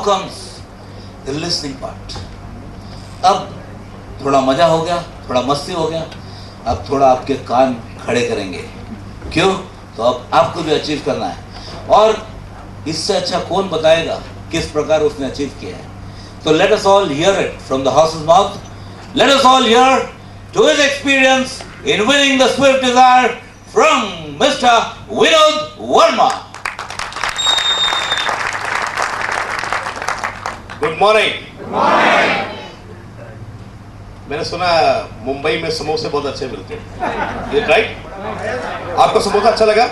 comes the listening part. अब थोड़ा मजा हो गया, थोड़ा मस्ती हो गया, अब थोड़ा आपके कान खड़े करेंगे. क्यों? तो अब आपको भी अचीव करना है, और इससे अच्छा कौन बताएगा किस प्रकार उसने अचीव किया है. तो let us all hear it from the horse's mouth. Let us all hear to his experience in winning the Swift Desire from Mr. Vinod Verma. Good morning. Good morning. मैंने सुना मुंबई में समोसे बहुत अच्छे मिलते हैं. ये राइट? आपको समोसा अच्छा लगा?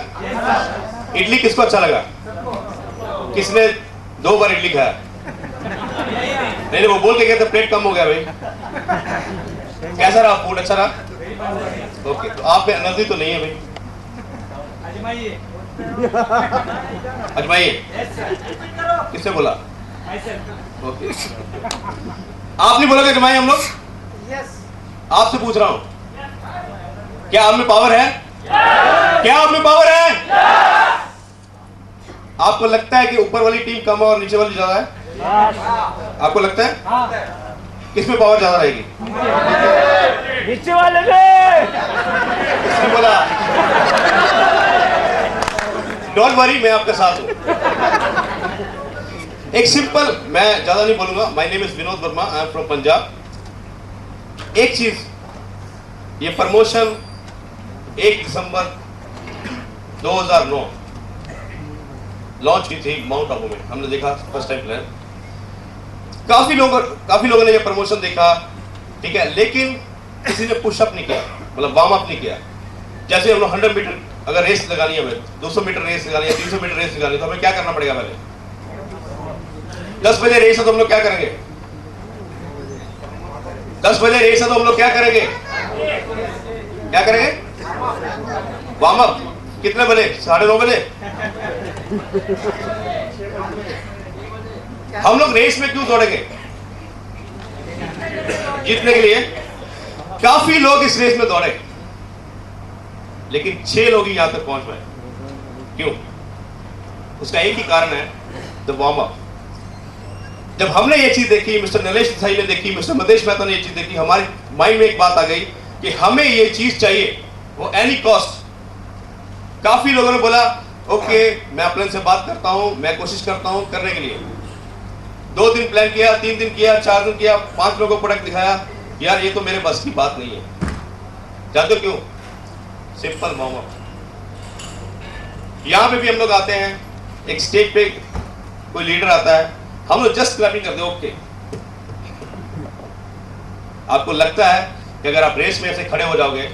इडली किसको अच्छा लगा? किसने 2 बार इडली खाया? नहीं, वो बोल के गए थे प्लेट कम हो गया भाई. कैसा रहा फूड? अच्छा रहा? ओके, तो आप में एनर्जी तो नहीं है भाई. अजमाइए. किसने बोला? ओके, आप नहीं बोला कि अजमाइए हम लोग? आपसे पूछ रहा हूं, क्या आप में पावर है? क्या आप में पावर है? आपको लगता है कि ऊपर वाली टीम कम है और नीचे वाली ज्यादा है? आपको लगता है? किसमें पावर ज्यादा रहेगी? नीचे वाले में. किसने बोला? डोंट वरी, मैं आपके साथ हूं. एक सिंपल, मैं ज्यादा नहीं बोलूंगा. My name is Vinod Verma, I am from Punjab. एक चीज, ये प्रमोशन 1 दिसंबर 2009 लॉन्च की थी माउंट आबू में. हमने देखा फर्स्ट टाइम प्लान. काफी लोगों ने ये प्रमोशन देखा, ठीक है, लेकिन किसी ने पुशअप नहीं किया, मतलब वार्म अप नहीं किया. जैसे हम लोग 100 मीटर अगर रेस लगानी है, हमें 200 मीटर रेस लगानी है, 300 मीटर रेस लगानी है, तो हमें क्या करना पड़ेगा? पहले 10 बजे रेस है तो हम लोग क्या करेंगे? 10 बजे रेस है तो हम लोग क्या करेंगे? क्या करेंगे? Warm up. कितने बजे? 9:30 बजे. हम लोग रेस में क्यों दौड़ेंगे? जीतने के लिए. काफी लोग इस रेस में दौड़े, लेकिन 6 लोग ही यहां तक पहुंच पाए. क्यों? उसका एक ही कारण है, द वार्म अप. जब हमने ये चीज देखी, मिस्टर नरेश देसाई ने देखी, मिस्टर मदेश मेहता ने ये चीज देखी, हमारे माइंड में एक बात आ गई कि हमें ये चीज चाहिए, वो एनी कॉस्ट. काफी लोगों ने बोला ओके, मैं अपने से बात करता हूं, मैं कोशिश करता हूं करने के लिए. 2 दिन प्लान किया, 3 दिन किया, 4 दिन किया, 5 लोगों को प्रोडक्ट दिखाया. यार ये तो मेरे बस की बात नहीं है. जानते हो क्यों? Simple warm up. यहां पे भी हम लोग आते हैं, एक स्टेज पे कोई लीडर आता है, हम लोग जस्ट क्लैपिंग करते हैं. ओके, आपको लगता है कि अगर आप रेस में ऐसे खड़े हो जाओगे,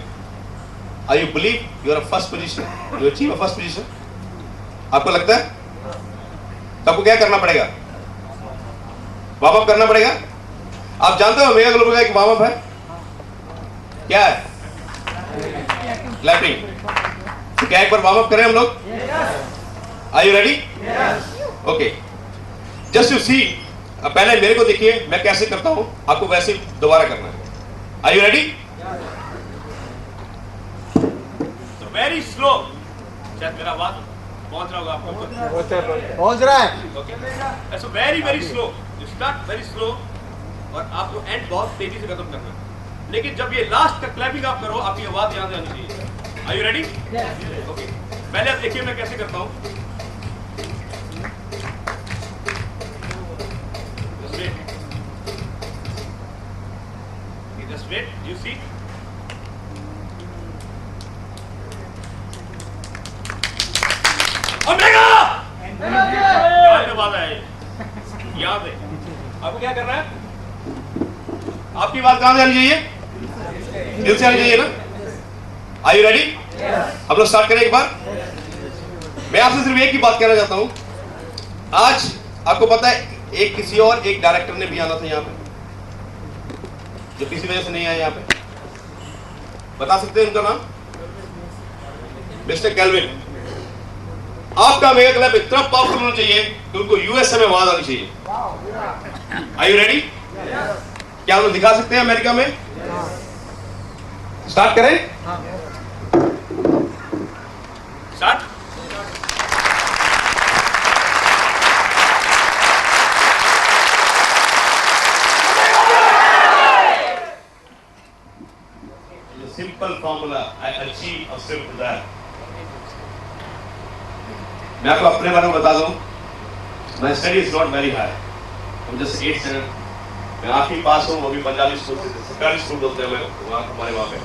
I you believe you are first position, you achieve first position? आपको लगता है? तो आपको क्या करना पड़ेगा? वार्म अप करना पड़ेगा. आप जानते हो मेगा ग्लोबल का एक वार्म अप है, क्या है? क्लैपिंग. तो क्या एक बार वार्म अप करें हम लोग? Are you ready? Okay, just you see. पहले मेरे को देखिए मैं कैसे करता हूं, आपको वैसे दोबारा करना है. Are you ready? तो वेरी स्लो. शायद मेरा आवाज पहुंच रहा होगा आपको. पहुंच रहा है. Okay, so very slow. You start very slow और आपको एंड बहुत तेजी से खत्म करना है. लेकिन जब ये लास्ट का क्लैपिंग आप करो, आपकी आवाज यहां से आनी चाहिए. Are you ready? ओके, पहले आप देखिए मैं कैसे करता हूं. Just wait. You see? AMRGA! यहाँ पे बात है. यहाँ पे आपको क्या करना है? आपकी बात कहाँ से आनी चाहिए? दिल से आनी चाहिए ना? Are you ready? हम लोग स्टार्ट करें एक बार. मैं आपसे सिर्फ एक ही बात कहना चाहता हूँ. आज आपको पता है एक किसी और एक डायरेक्टर ने भी आना था यहाँ पे, जो किसी वजह से नहीं आया. यहाँ पे बता सकते हैं उनका नाम? Mister Calvin. आपका मेगा क्लब इतना पावरफुल होना चाहिए कि उनको यूएसए में आवाज आनी चाहिए. Are you ready? क्या हम लोग दिखा सकते हैं अमेरिका में? स्टार्ट करें? Start. I achieve a swift desire. मैं आपको अपने बारे में बता दूं, my study is not very high. I'm just 8th standard. मैं आखिरी पास हूँ, वो भी पंजाबी स्कूल से, सरकारी स्कूल बोलते हैं मैं हमारे वहाँ पे।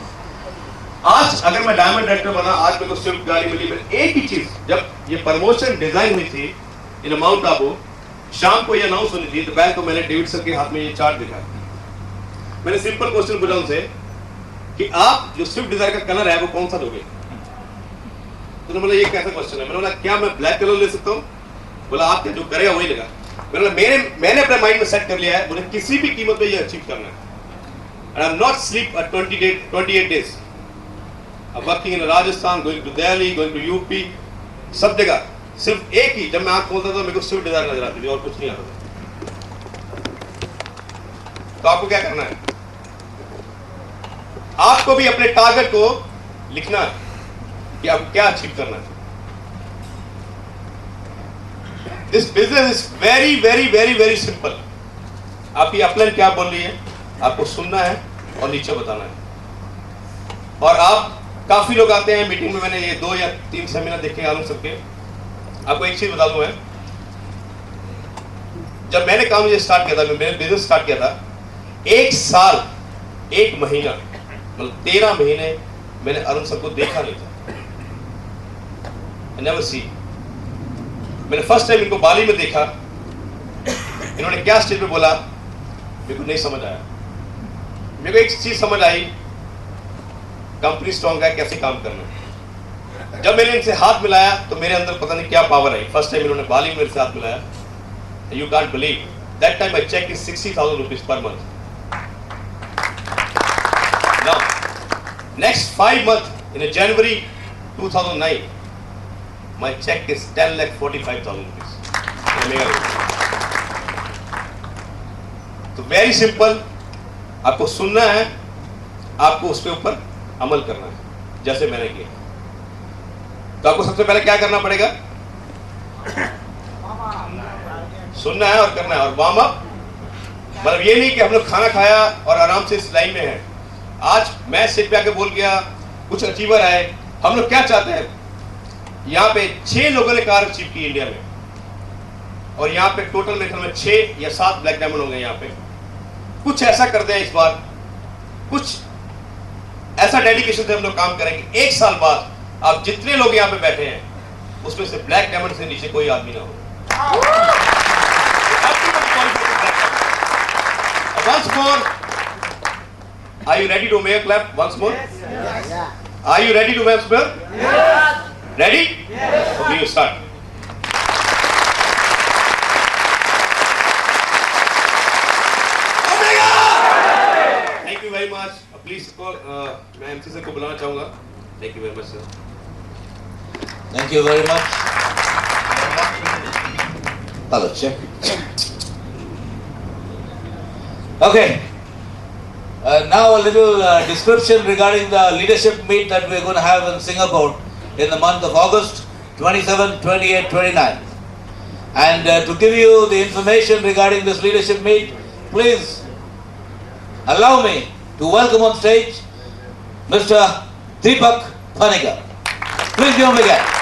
आज अगर मैं डायमंड डायरेक्टर बना, आज मेरे को स्विफ्ट गाड़ी मिली, मैं एक ही चीज, जब ये प्रमोशन डिजाइन हुई थी इन माउंट आबू, शाम को ये अनाउंस होनी थी, तो बैंक को मैंने डेविड सर के हाथ में ये चार्ट दिखा। मैंने सिंपल क्वेश्चन पूछा उनसे कि आप जो स्विफ्ट डिजायर का कलर है वो कौन सा लोगे? तो बोला ये कैसा क्वेश्चन है? मैंने बोला क्या मैं ब्लैक कलर ले सकता हूँ? बोला आप जो करेगा वही लेगा। मैंने अपने माइंड में सेट कर लिया है, मुझे किसी भी कीमत पे ये अचीव करना है। And I'm not sleep at 28 days. I'm working in Rajasthan, going to Delhi, going to UP, सब जगह सिर्फ एक ही, जब मैं आँख खोलता था मेरे को स्विफ्ट डिजायर नजर आती थी और कुछ नहीं आता था। तो आपको क्या करना है? आपको भी अपने टारगेट को लिखना है कि आपको क्या अचीव करना है। This business is very very very very simple. आपकी अपलाइन क्या बोल रही है, आपको सुनना है और नीचे बताना है। और आप काफी लोग आते हैं मीटिंग में, मैंने ये 2 या 3 सेमिनार देखे आलू सबके। आपको एक चीज बता दूं मैं, जब मैंने काम ये स्टार्ट किया था, मैंने बिजनेस स्टार्ट किया था, 1 साल 1 महीना मतलब 13 महीने मैंने अरुण सर को देखा नहीं था। Never see. मैंने फर्स्ट टाइम इनको बाली में देखा, इन्होंने क्या स्टेज पे बोला मेरे को नहीं समझ आया। मेरे को एक चीज समझ आई, कंपनी स्ट्रॉन्ग है, कैसे काम करना है। जब मैंने इनसे हाथ मिलाया तो मेरे अंदर पता नहीं क्या पावर आई। फर्स्ट टाइम इन्होंने बाली में मेरे से हाथ मिलाया, you can't believe, that time I cheque is 60,000 rupees per month. Now next 5 months in January 2009 my check is 10,45,000 rupees। तो वेरी सिंपल, आपको सुनना है, आपको उसके ऊपर अमल करना है जैसे मैंने किया। तो आपको सबसे पहले क्या करना पड़ेगा? सुनना है और करना है। और वार्म अप मतलब ये नहीं कि हम लोग खाना खाया और आराम से इस लाइन में है। आज मैं सिर्फ आके बोल गया, कुछ अचीवर आए। हम लोग क्या चाहते हैं, यहाँ पे 6 लोगों ने कार अचीव की इंडिया में, और यहाँ पे टोटल मेरे ख्याल में 6 या 7 ब्लैक डायमंड होंगे। यहाँ पे कुछ ऐसा कर दें इस बार, कुछ ऐसा डेडिकेशन से हम लोग काम करेंगे। 1 साल बाद आप जितने लोग यहाँ पे बैठे हैं उसमें से ब्लैक डायमंड से नीचे कोई आदमी ना हो। Once more, are you ready to make clap once more? Yes. Are you ready to make clap? Yes. Ready? Yes. Okay, you start. Thank you very much. Please call. मैं MC sir को बुलाना चाहूँगा. Thank you very much, sir. Thank you very much. Hello, check. Okay. Now a little description regarding the leadership meet that we're going to have in Singapore in the month of August 27, 28, 29. And to give you the information regarding this leadership meet, please allow me to welcome on stage Mr. Deepak Panicker. Please give him a hand.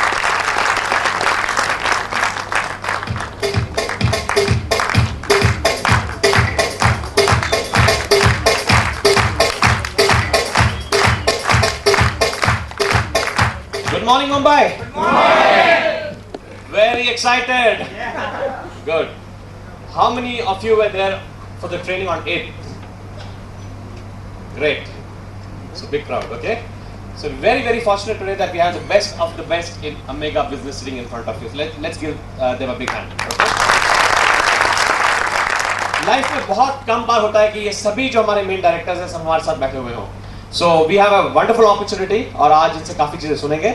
Good morning, Mumbai. Good morning. Very excited. Yeah. Good. How many of you were there for the training on 8th? Great. It's a big crowd, okay? So very, very fortunate today that we have the best of the best in AMRGA business sitting in front of you. So let's give them a big hand. Okay? Life में बहुत कम बार होता है कि ये सभी जो हमारे main directors हैं सब हमारे साथ बैठे हुए हों. So we have a wonderful opportunity और आज इनसे काफी चीजें सुनेंगे.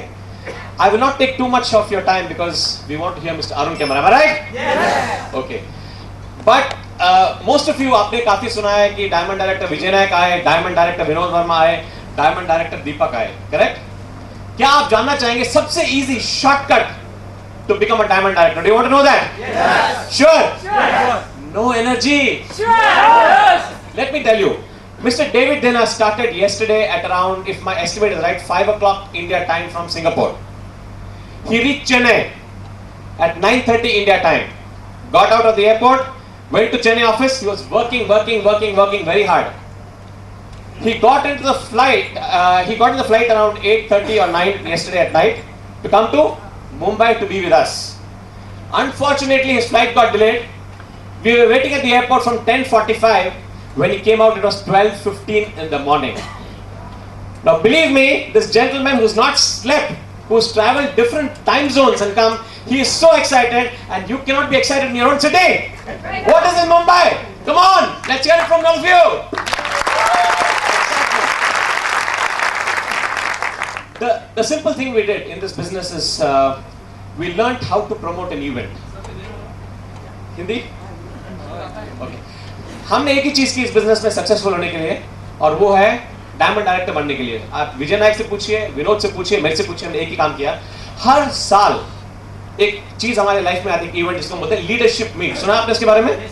I will not take too much of your time because we want to hear Mr. Arun Kemara. Am I right? Yes. Okay. But most of you आपने काफी सुना है कि डायमंड डायरेक्टर विजय नायक आए, डायमंड डायरेक्टर विनोद वर्मा आए, डायमंड डायरेक्टर दीपक आए. Correct? क्या आप जानना चाहेंगे सबसे easy shortcut to become a diamond director? Do you want to know that? Yes. Sure. Sure. No energy. Sure. Yes. Let me tell you. Mr. David Dena started yesterday at around, if my estimate is right, 5 o'clock India time from Singapore. He reached Chennai at 9:30 India time. Got out of the airport, went to Chennai office. He was working very hard. He got into the flight. Around 8:30 or 9 yesterday at night to come to Mumbai to be with us. Unfortunately, his flight got delayed. We were waiting at the airport from 10:45. When he came out, it was 12:15 in the morning. Now, believe me, this gentleman who's not slept, who's traveled different time zones and come, he is so excited, and you cannot be excited in your own city. What is in Mumbai? Come on, let's hear it from all of you. The simple thing we did in this business is we learned how to promote an event. Hindi? Okay. हमने एक ही चीज की इस business में successful होने के लिए, और वो है डायमंड डायरेक्टर बनने के लिए. आप विजय नायक से पूछिए, विनोद से पूछिए, मेरे से पूछिए, हमने एक ही काम किया. हर साल एक चीज हमारे लाइफ में आती है, इवेंट जिसको बोलते हैं लीडरशिप मीट. सुना आपने इसके बारे में?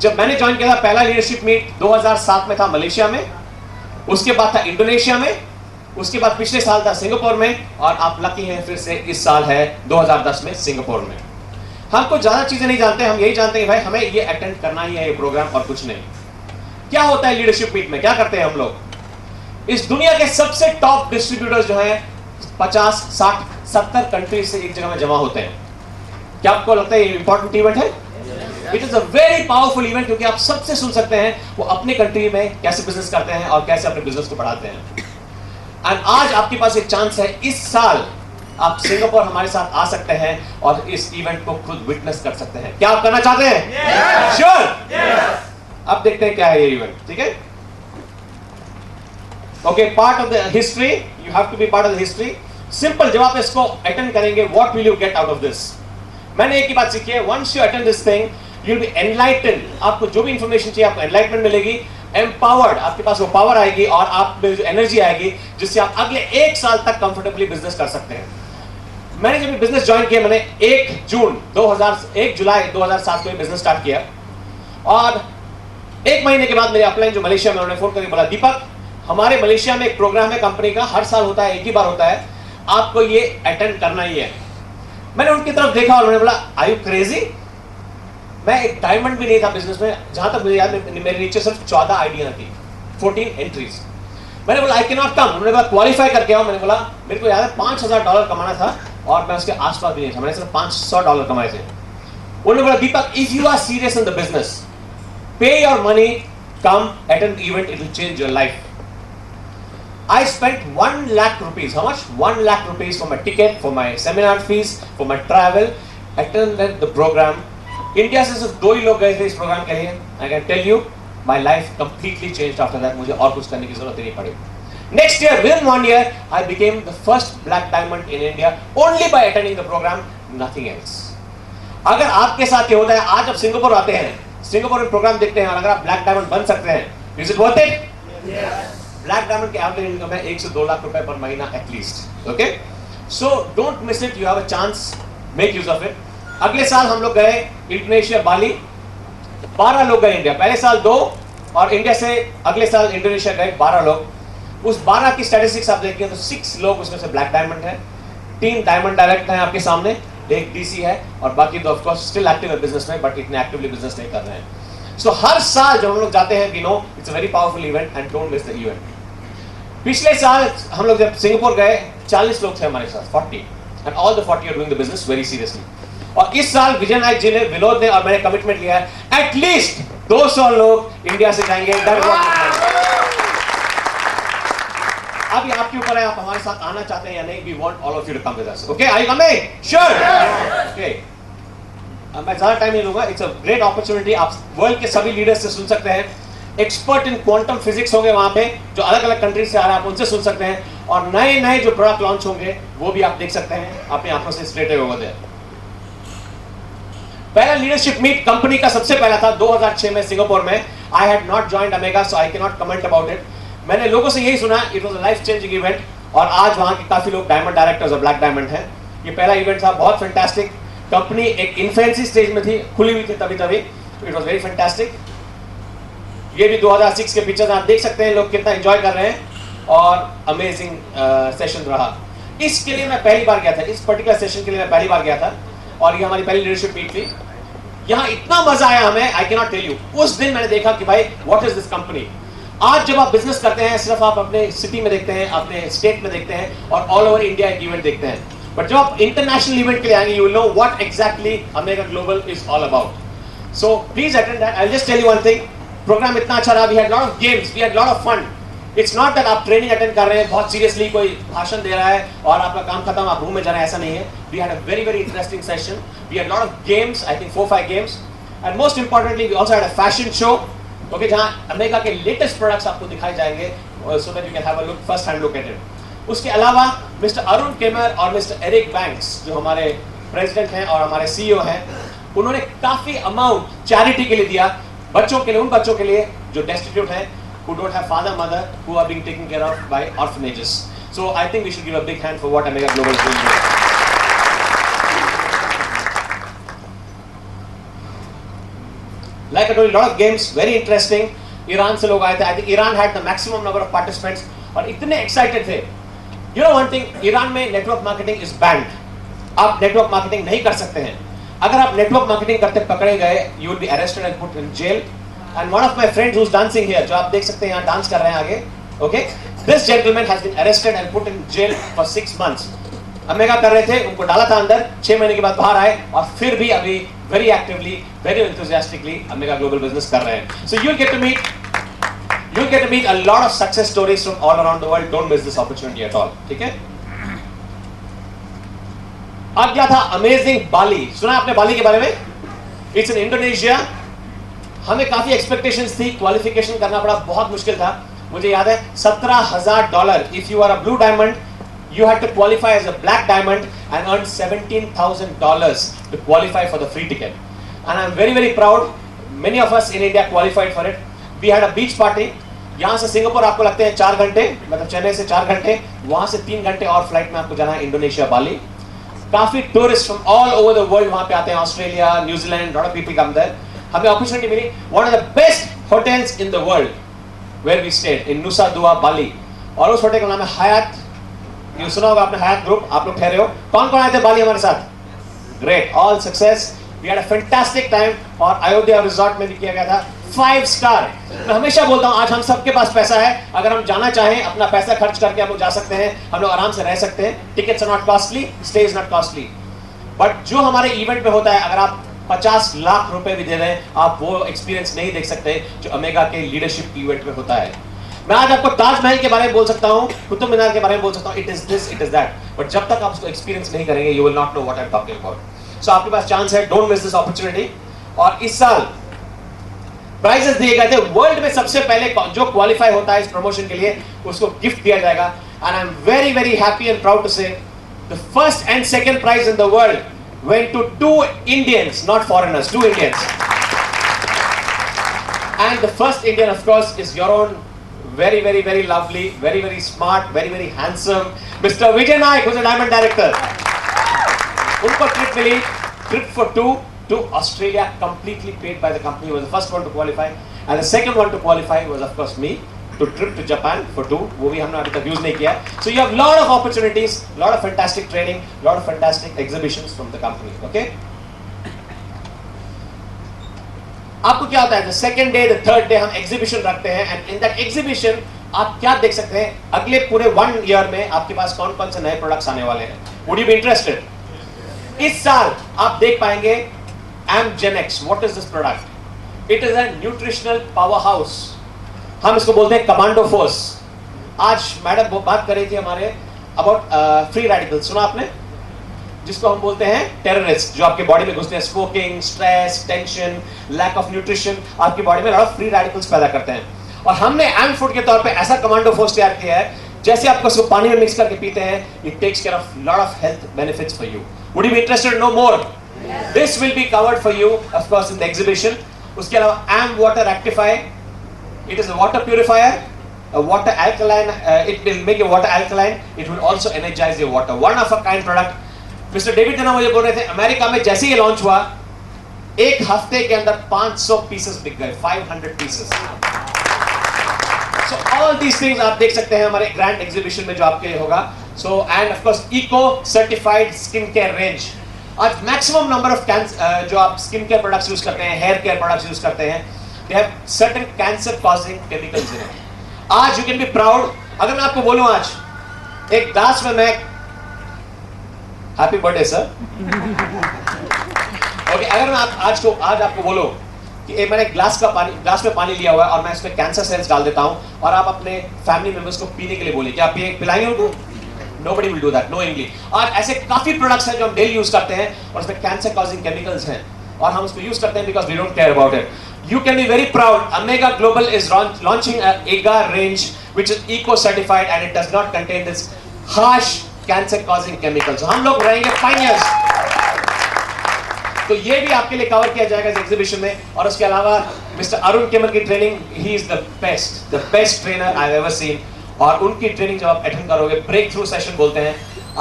जब मैंने ज्वाइन किया था, पहला लीडरशिप मीट 2007 में था मलेशिया में, उसके बाद था इंडोनेशिया में, उसके बाद पिछले साल था सिंगापुर में, और आप लकी हैं फिर से इस साल है 2010 में सिंगापुर में. हम कुछ ज्यादा चीजें नहीं जानते, हम यही जानते हैं भाई हमें ये अटेंड करना ही है, ये प्रोग्राम, और कुछ नहीं. क्या होता है लीडरशिप मीट में? क्या करते हैं हम लोग? इस दुनिया के सबसे टॉप डिस्ट्रीब्यूटर्स जो हैं 50, 60, 70 कंट्रीज से एक जगह में जमा होते हैं. क्या आपको लगता है ये इंपॉर्टेंट इवेंट है? It is a very powerful event, क्योंकि आप सबसे सुन सकते हैं वो अपने कंट्री में कैसे बिजनेस करते हैं और कैसे अपने बिजनेस को बढ़ाते हैं. एंड आज आपके पास एक चांस है, इस साल आप सिंगापुर हमारे साथ आ सकते हैं और इस इवेंट को खुद विटनेस कर सकते हैं. क्या आप करना चाहते हैं? श्योर. अब देखते हैं क्या है ये इवेंट. ठीक है? Okay, part of the history. You have to be part of the history. Simple, जब आप इसको अटेंड करेंगे, what will you get out of this? मैंने एक ही बात सीखी है, once you attend this thing you will be enlightened. आपको जो भी इंफॉर्मेशन चाहिए आपको एनलाइटमेंट मिलेगी, एम्पावर्ड, आपके पास वो पावर आएगी और आप में जो एनर्जी आएगी जिससे आप अगले 1 साल तक कंफर्टेबली बिजनेस कर सकते हैं. मैंने जब बिजनेस ज्वाइन किया, मैंने 1 जुलाई 2007 को बिजनेस स्टार्ट किया, और 1 महीने के बाद मेरे अपलाइन जो मलेशिया में, उन्होंने फोन करके बोला, दीपक हमारे मलेशिया में एक प्रोग्राम है कंपनी का, हर साल होता है, एक ही बार होता है, आपको ये अटेंड करना ही है. मैंने उनकी तरफ देखा और उन्होंने बोला, आर यू क्रेजी? मैं एक डायमंड भी नहीं था बिजनेस में, जहां तक मुझे याद है मेरे नीचे सिर्फ 14 आइडिया थी, 14 एंट्रीज. मैंने बोला आई कैन नॉट कम. उन्होंने बोला क्वालिफाई करके आओ. मैंने बोला मेरे को याद है $5,000 कमाना था और मैं उसके आसपास भी नहीं था, मैंने सिर्फ $500 कमाए थे. उन्होंने बोला Deepak if you are serious in the business, pay your money, come attend event, it will change your life. I spent 1 lakh rupees. How much? 1 lakh rupees for my ticket, for my seminar fees, for my travel. Attended the program. India से सिर्फ 2 ही लोग गए थे इस programme के लिए. I can tell you, my life completely changed after that. मुझे और कुछ करने की जरूरत ही नहीं पड़ी. Next year, within 1 year, I became the first black diamond in India only by attending the program, nothing else. अगर आपके साथ ये होता है, आज आप सिंगापुर आते हैं, सिंगापुर में प्रोग्राम देखते हैं, और अगर आप ब्लैक डायमंड बन सकते हैं, is it worth it? Yes. Black diamond के एवरेज इनकम है 1 से 2 लाख रुपए पर महीना at least. Okay, so don't miss it, you have a chance, make use of it. अगले साल हम लोग गए इंडोनेशिया, बाली. 12 लोग गए इंडिया, पहले साल 2, और इंडिया से अगले साल इंडोनेशिया गए 12 लोग. उस 12 की स्टैटिस्टिक्स आप देखिए तो 6 लोग उसमें से ब्लैक डायमंड है, 3 डायमंड डायरेक्ट हैं आपके सामने, 1 डीसी है, और बाकी 2 ऑफ कोर्स स्टिल एक्टिव है बिजनेस में, बट इतने एक्टिवली बिजनेस नहीं कर रहे हैं. सो हर साल जब हम लोग जाते हैं, we know it's a very powerful event and don't miss the event. पिछले साल हम लोग जब सिंगापुर गए, 40 लोग थे हमारे साथ, 40, and all the 40 are doing the business very seriously. और इस साल विजय नायक जी ने, विनोद ने और मैंने कमिटमेंट लिया है, एटलीस्ट 200 लोग इंडिया से जाएंगे. अब ये आपके ऊपर है, आप हमारे साथ आना चाहते हैं या नहीं. We want all of you to come with us. Okay, are you coming? Sure. Okay, मैं ज्यादा टाइम नहीं लूंगा. It's a great opportunity. आप वर्ल्ड के सभी लीडर्स से सुन सकते हैं. एक्सपर्ट इन क्वांटम फिजिक्स होंगे वहां पे, जो अलग अलग कंट्री से आ रहे हैं, आप उनसे सुन सकते हैं. और नए नए जो प्रोडक्ट लॉन्च होंगे वो भी आप देख सकते हैं अपनी आंखों से स्ट्रेट ओवर देयर. पहला लीडरशिप मीट कंपनी का सबसे पहला था 2006 में सिंगापुर में. I had not joined अमेगा, so I can not comment about it. मैंने लोगों से यही सुना, it was a life changing event, और आज वहां के काफी लोग डायमंड डायरेक्टर्स और ब्लैक डायमंड हैं. ये पहला इवेंट था, बहुत फैंटास्टिक. कंपनी एक इन्फेंसी स्टेज में थी, खुली हुई थी तभी. It was very fantastic. ये भी 2006 के पिक्चर्स आप देख सकते हैं, लोग कितना एंजॉय कर रहे हैं और अमेजिंग सेशन रहा। इसके लिए मैं पहली बार गया था, इस पर्टिकुलर सेशन के लिए मैं पहली बार गया था और ये हमारी पहली लीडरशिप मीट थी। यहाँ इतना मजा आया हमें, I can not tell you. उस दिन मैंने देखा कि भाई व्हाट इज दिस कंपनी। आज जब आप बिजनेस करते हैं सिर्फ आप अपने सिटी में देखते हैं, अपने स्टेट में देखते हैं और ऑल ओवर इंडिया एक इवेंट देखते हैं, बट जब आप इंटरनेशनल इवेंट के लिए आएंगे you will know what exactly America global is all about. So please attend that. I will just tell you one thing, programme इतना अच्छा रहा, we had lot of games, we had lot of fun. It's not that आप training attend कर रहे हैं बहुत seriously, कोई भाषण दे रहा है और आपका काम खत्म आप रूम में जा रहे हैं, ऐसा नहीं है। We had a very very interesting session, we had lot of games, I think 4-5 games, and most importantly we also had a fashion show, okay, जहां अमेरिका के लेटेस्ट प्रोडक्ट्स आपको दिखाए जाएंगे so that you can have a look, first hand look at it. उसके अलावा mister Arun केमर और mister Eric banks जो हमारे प्रेसिडेंट हैं और हमारे सीईओ हैं, उन्होंने काफी अमाउंट चैरिटी के लिए दिया, बच्चों के लिए, उन बच्चों के लिए जो डेस्टिट्यूट हैं, who don't have father mother, who are being taken care of by orphanages. So I think we should give a big hand for what AMRGA Global is doing here. Like I told you, lot of games, very interesting. Iran से लोग आए थे, I think Iran had the maximum number of participants और इतने excited थे। You know one thing, Iran में network marketing is banned. आप network marketing नहीं कर सकते हैं। अगर आप network marketing करते पकड़े गए, you will be arrested and put in jail. And one of my friends who's dancing here, जो आप देख सकते हैं यहाँ डांस कर रहे हैं आगे, okay? This gentleman has been arrested and put in jail for 6 months. America कर रहे थे, उनको डाला था अंदर, 6 महीने के बाद बाहर आए और फिर भी अभी very actively, very enthusiastically America global business कर रहे हैं. So you'll get to meet a lot of success stories from all around the world. Don't miss this opportunity at all. ठीक है? अब क्या था अमेजिंग बाली, सुना आपने बाली के बारे में? It's in Indonesia. हमें काफी एक्सपेक्टेशंस थी, क्वालिफिकेशन करना पड़ा, बहुत मुश्किल था। मुझे याद है $17,000 if you are a blue diamond, you had to qualify as a black diamond and earn $17,000 to qualify for the free ticket. And I am very very proud, many of us in India qualified for it. We had a beach party, यहाँ से Singapore आपको लगते हैं 4 घंटे, मतलब चेन्नई से 4 घंटे, वहां से 3 घंटे और फ्लाइट में आपको जाना है इंडोनेशिया बाली। काफी tourist from all over the world वहां पे आते हैं, Australia, New Zealand, lot of people come there. हमें अपॉर्चुनिटी मिली, one of the best hotels in the world where we stayed in Nusa Dua Bali, और उस hotel का नाम है हयात। ये सुना होगा आपने, हयात ग्रुप। आप लोग ठहरे हो, कौन कौन आए थे बाली हमारे साथ? Great, all success, we had a fantastic time. और अयोध्या रिजॉर्ट में भी किया गया था 5 स्टार। मैं हमेशा बोलता हूँ आज हम सबके पास पैसा है, अगर हम जाना चाहें अपना पैसा खर्च करके हम लोग जा सकते हैं, हम लोग आराम से रह सकते हैं। Tickets are not costly, stay is not costly, but जो हमारे इवेंट में होता है, अगर आप 50 लाख रुपए भी दे रहे हैं, आप वो एक्सपीरियंस नहीं देख सकते जो अमेरिका के लीडरशिप इवेंट में होता है। मैं आज आपको ताजमहल के बारे में बोल सकता हूँ, कुतुब मीनार के बारे में बोल सकता हूँ, it is this, it is that, but जब तक आप उसको एक्सपीरियंस नहीं करेंगे you will not know what I am talking about. So आपके पास चांस है, डोंट मिस दिस अपॉर्चुनिटी। और इस साल प्राइजेस दिए गए थे, वर्ल्ड में सबसे पहले जो क्वालिफाई होता है इस प्रमोशन के लिए उसको गिफ्ट दिया जाएगा। And I am very very happy and proud to say the first and second prize in the world went to 2 Indians, not foreigners, 2 Indians. And the first Indian, of course, is your own very, very, very lovely, very, very smart, very, very handsome, Mr. Vijay Naik, who's a diamond director. Unko trip mili, trip for 2 to Australia, completely paid by the company. He was the first one to qualify. And the second one to qualify was, of course, me. To trip to Japan for 2, वो भी हमने अभी तक use नहीं किया। So you have lot of opportunities, lot of fantastic training, lot of fantastic exhibitions from the company. Okay? आपको क्या होता है? The second day, the third day हम exhibition रखते हैं, and in that exhibition आप क्या देख सकते हैं? अगले पूरे 1 year में आपके पास कौन-कौन से नए प्रोडक्ट्स आने वाले हैं? Would you be interested? इस साल आप देख पाएंगे AMRGA। What is this product? It is a nutritional powerhouse. हम इसको बोलते हैं कमांडो फोर्स। आज मैडम बात कर रही थी हमारे अबाउट फ्री रेडिकल, सुना आपने? जिसको हम बोलते हैं टेररिस्ट, जो आपके बॉडी में घुसते हैं। Smoking, stress, tension, lack of nutrition आपकी बॉडी में लॉट ऑफ फ्री रेडिकल्स पैदा करते हैं। और हमने एम फूड के तौर पे ऐसा कमांडो फोर्स तैयार किया है, जैसे आपको इसको पानी में मिक्स करके पीते हैं, it takes care of lot of health benefits for you. Would you be interested to know more? This will be covered for you of course in the exhibition. उसके अलावा M water rectify, it is a water purifier, a water alkaline, it will make your water alkaline, it will also energize your water, one of a kind product। Mister David जना मुझे बोल रहे थे America में जैसे ये launch हुआ, 1 हफ्ते के अंदर 500 पीसेस बिक गए, 500 pieces. So all these things आप देख सकते हैं हमारे ग्रैंड एग्जीबिशन में जो आपके लिए होगा. So and of course eco certified skin care range. आज maximum number of जो आप skin care products use करते हैं, hair care products use करते हैं, they have certain cancer causing chemicals in it. आज you can be proud. अगर मैं आपको बोलूं आज एक ग्लास में मैं हैप्पी बर्थडे सर. ओके, अगर मैं आज आपको बोलूं कि मैंने ग्लास में पानी लिया हुआ है और मैं इसमें कैंसर सेल्स डाल देता हूं और आप अपने फैमिली मेंबर्स को पीने के लिए बोलिए, क्या आप पिलाएंगे उनको? Nobody will do that knowingly. और ऐसे काफी प्रोडक्ट्स हैं जो हम डेली यूज करते हैं और इसमें कैंसर कॉजिंग केमिकल्स हैं और हम उसको यूज करते हैं because we don't care about it. You can be very proud. AMRGA Global is launching a AMRGA range which is eco certified and it does not contain this harsh cancer causing chemicals. So हम लोग रहेंगे pioneers. तो ये भी आपके लिए cover किया जाएगा इस एग्जीबिशन में. और उसके अलावा मिस्टर अरुण केमल की training, he is the best trainer I have ever seen. और उनकी ट्रेनिंग जब आप अटेंड करोगे, ब्रेक थ्रू सेशन बोलते हैं,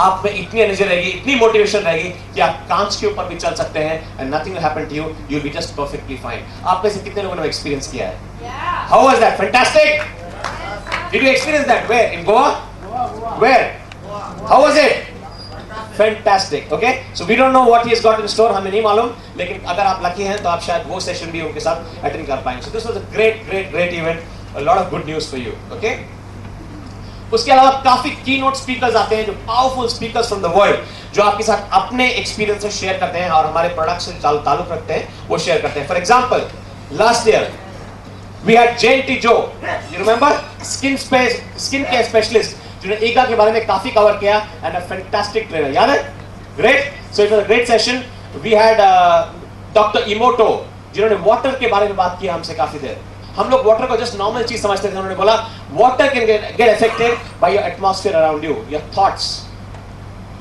आप में इतनी एनर्जी रहेगी, इतनी मोटिवेशन रहेगी कि आप कांच के ऊपर भी चल सकते हैं and nothing will happen to you, you will be just perfectly fine. आप में से कितने लोगों ने एक्सपीरियंस किया है? How was that? Fantastic. Did you experience that? Where? In Goa? Where? How was it? Fantastic. Okay, so we don't know what he has got in store, हमें नहीं मालूम, लेकिन अगर आप लकी हैं तो आप शायद वो सेशन भी उनके साथ अटेंड कर पाएंगे. So this was a great event, a lot of good news for you. Okay. उसके अलावा काफी कीनोट स्पीकर्स आते हैं जो powerful speakers from the world, जो आपके साथ अपने एक्सपीरियंसेस शेयर करते हैं और हमारे प्रोडक्ट से ताल्लुक रखते हैं, वो शेयर करते हैं. For example, last year we had JNT Joe, you remember, skin care specialist, जिन्होंने ईगा के बारे में काफी कवर किया एंड अ फैंटास्टिक ट्रेनर. याद है? Great. So it was a great session. We had doctor Emoto, जिन्होंने वाटर के बारे में बात की हमसे काफी देर. हम लोग वाटर को जस्ट नॉर्मल चीज समझते थे. उन्होंने बोला water can get affected by your atmosphere around you, your thoughts,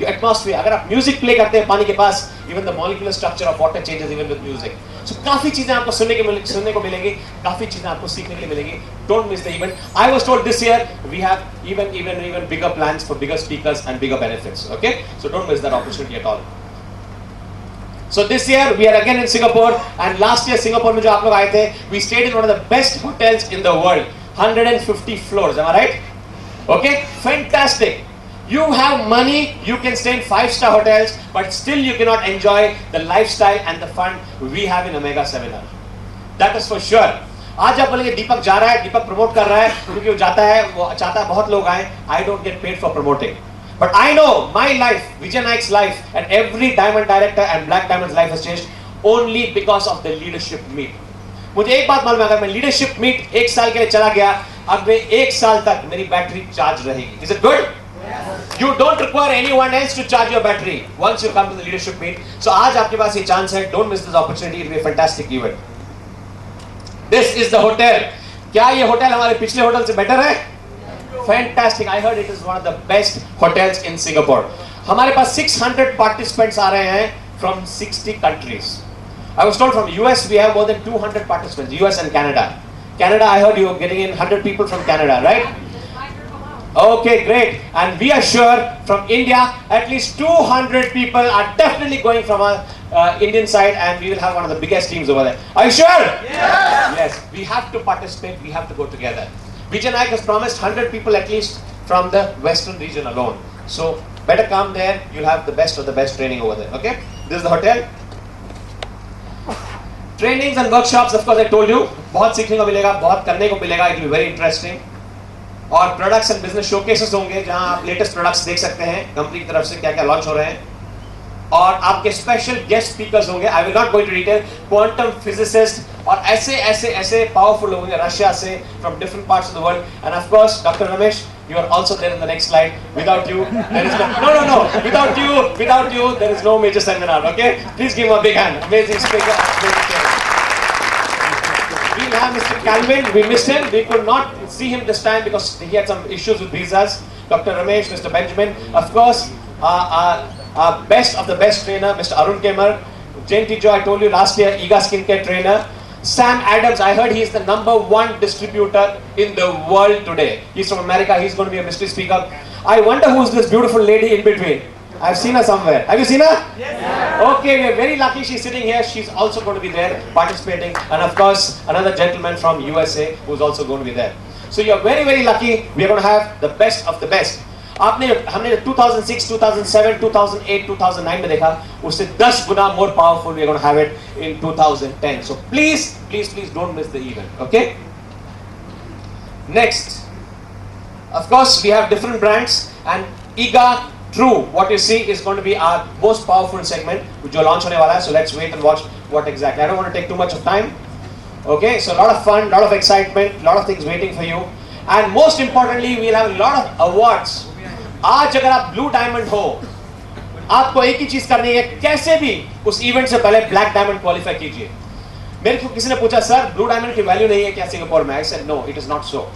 your atmosphere. अगर आप म्यूजिक प्ले करते हैं पानी के पास, even the molecular structure of water changes even with music. So काफी चीजें आपको सुनने को मिलेंगी, काफी चीजें आपको सीखने के लिए मिलेंगी. Don't miss the event. I was told this year we have even bigger plans for bigger speakers and bigger benefits. Okay, so don't miss that opportunity at all. So this year we are again in Singapore, and last year Singapore में जो आप लोग आए थे, we stayed in one of the best hotels in the world, 150 floors. Am I right? Okay, fantastic. You have money, you can stay in 5-star hotels, but still you cannot enjoy the lifestyle and the fun we have in AMRGA seminar. That is for sure. आज आप बोलेंगे दीपक जा रहा है, दीपक promote कर रहा है, क्योंकि वो जाता है, वो चाहता है बहुत लोग आए. I don't get paid for promoting, but I know my life, Vijay Naik's life, and every diamond director and black diamond's life has changed only because of the leadership meet. मुझे एक बात मालूम है, अगर मैं लीडरशिप मीट 1 साल के लिए चला गया, अब मैं 1 साल तक मेरी बैटरी चार्ज रहेगी. Is it good? You don't require anyone else to charge your battery once you come to the leadership meet. So आज आपके पास ये चांस है. Don't miss this opportunity. It will be a fantastic event. This is the hotel. क्या ये hotel हमारे पिछले hotel से better है? Fantastic. I heard it is one of the best hotels in Singapore. हमारे पास 600 participants आ रहे हैं from 60 countries. I was told from US we have more than 200 participants. US and Canada. Canada, I heard you are getting in 100 people from Canada, right? Okay, great. And we are sure from India, at least 200 people are definitely going from our Indian side, and we will have one of the biggest teams over there. Are you sure? Yes. Yes. We have to participate. We have to go together. Vijay Naik has promised 100 people at least from the western region alone. So better come there. You'll have the best of the best training over there. Okay? This is the hotel. Trainings and workshops, of course, I told you. बहुत सीखने को मिलेगा, बहुत करने को मिलेगा. It will be very interesting. और products and business showcases होंगे जहां आप लेटेस्ट प्रोडक्ट्स देख सकते हैं कंपनी की तरफ से क्या क्या लॉन्च हो रहे हैं. और आपके स्पेशल गेस्ट स्पीकर्स होंगे. I will not go to detail. Quantum physicist और ऐसे पावरफुल लोग होंगे रशिया से, from different parts of the world. And of course doctor Ramesh, you are also there in the next slide. Without you there is no without you there is no major seminar. Okay, please give him a big hand. Amazing speaker, we have Mr. Calvin. We missed him. We could not see him this time because he had some issues with visas. Dr. Ramesh, Mr. Benjamin, of course, best of the best trainer, Mr. Arun Kemar. JNT Joe, I told you last year, EGA skincare trainer. Sam Adams, I heard he is the #1 distributor in the world today. He's from America. He's going to be a mystery speaker. I wonder who's this beautiful lady in between. I've seen her somewhere. Have you seen her? Yes. Okay, we are very lucky she's sitting here. She's also going to be there participating. And of course, another gentleman from USA who's also going to be there. So you're very, very lucky. We are going to have the best of the best. हमने 2006, 2007, 2008, 2009 में देखा, उससे 10 गुना more powerful. We are going to have it in 2010. So please, please, please don't miss the event. Okay? Next, of course, we have different brands, and IGA True, what you see is going to be our most powerful segment, which will launch होने वाला है. So let's wait and watch what exactly. I don't want to take too much of time. Okay, so a lot of fun, lot of excitement, lot of things waiting for you, and most importantly, we'll have a lot of awards. आज अगर आप blue diamond हो, आपको एक ही चीज करनी है, कैसे भी उस इवेंट से पहले ब्लैक डायमंड क्वालिफाई कीजिए. मेरे को किसी ने पूछा, सर ब्लू डायमंड की वैल्यू नहीं है क्या सिंगापुर में? I said no, it is not so.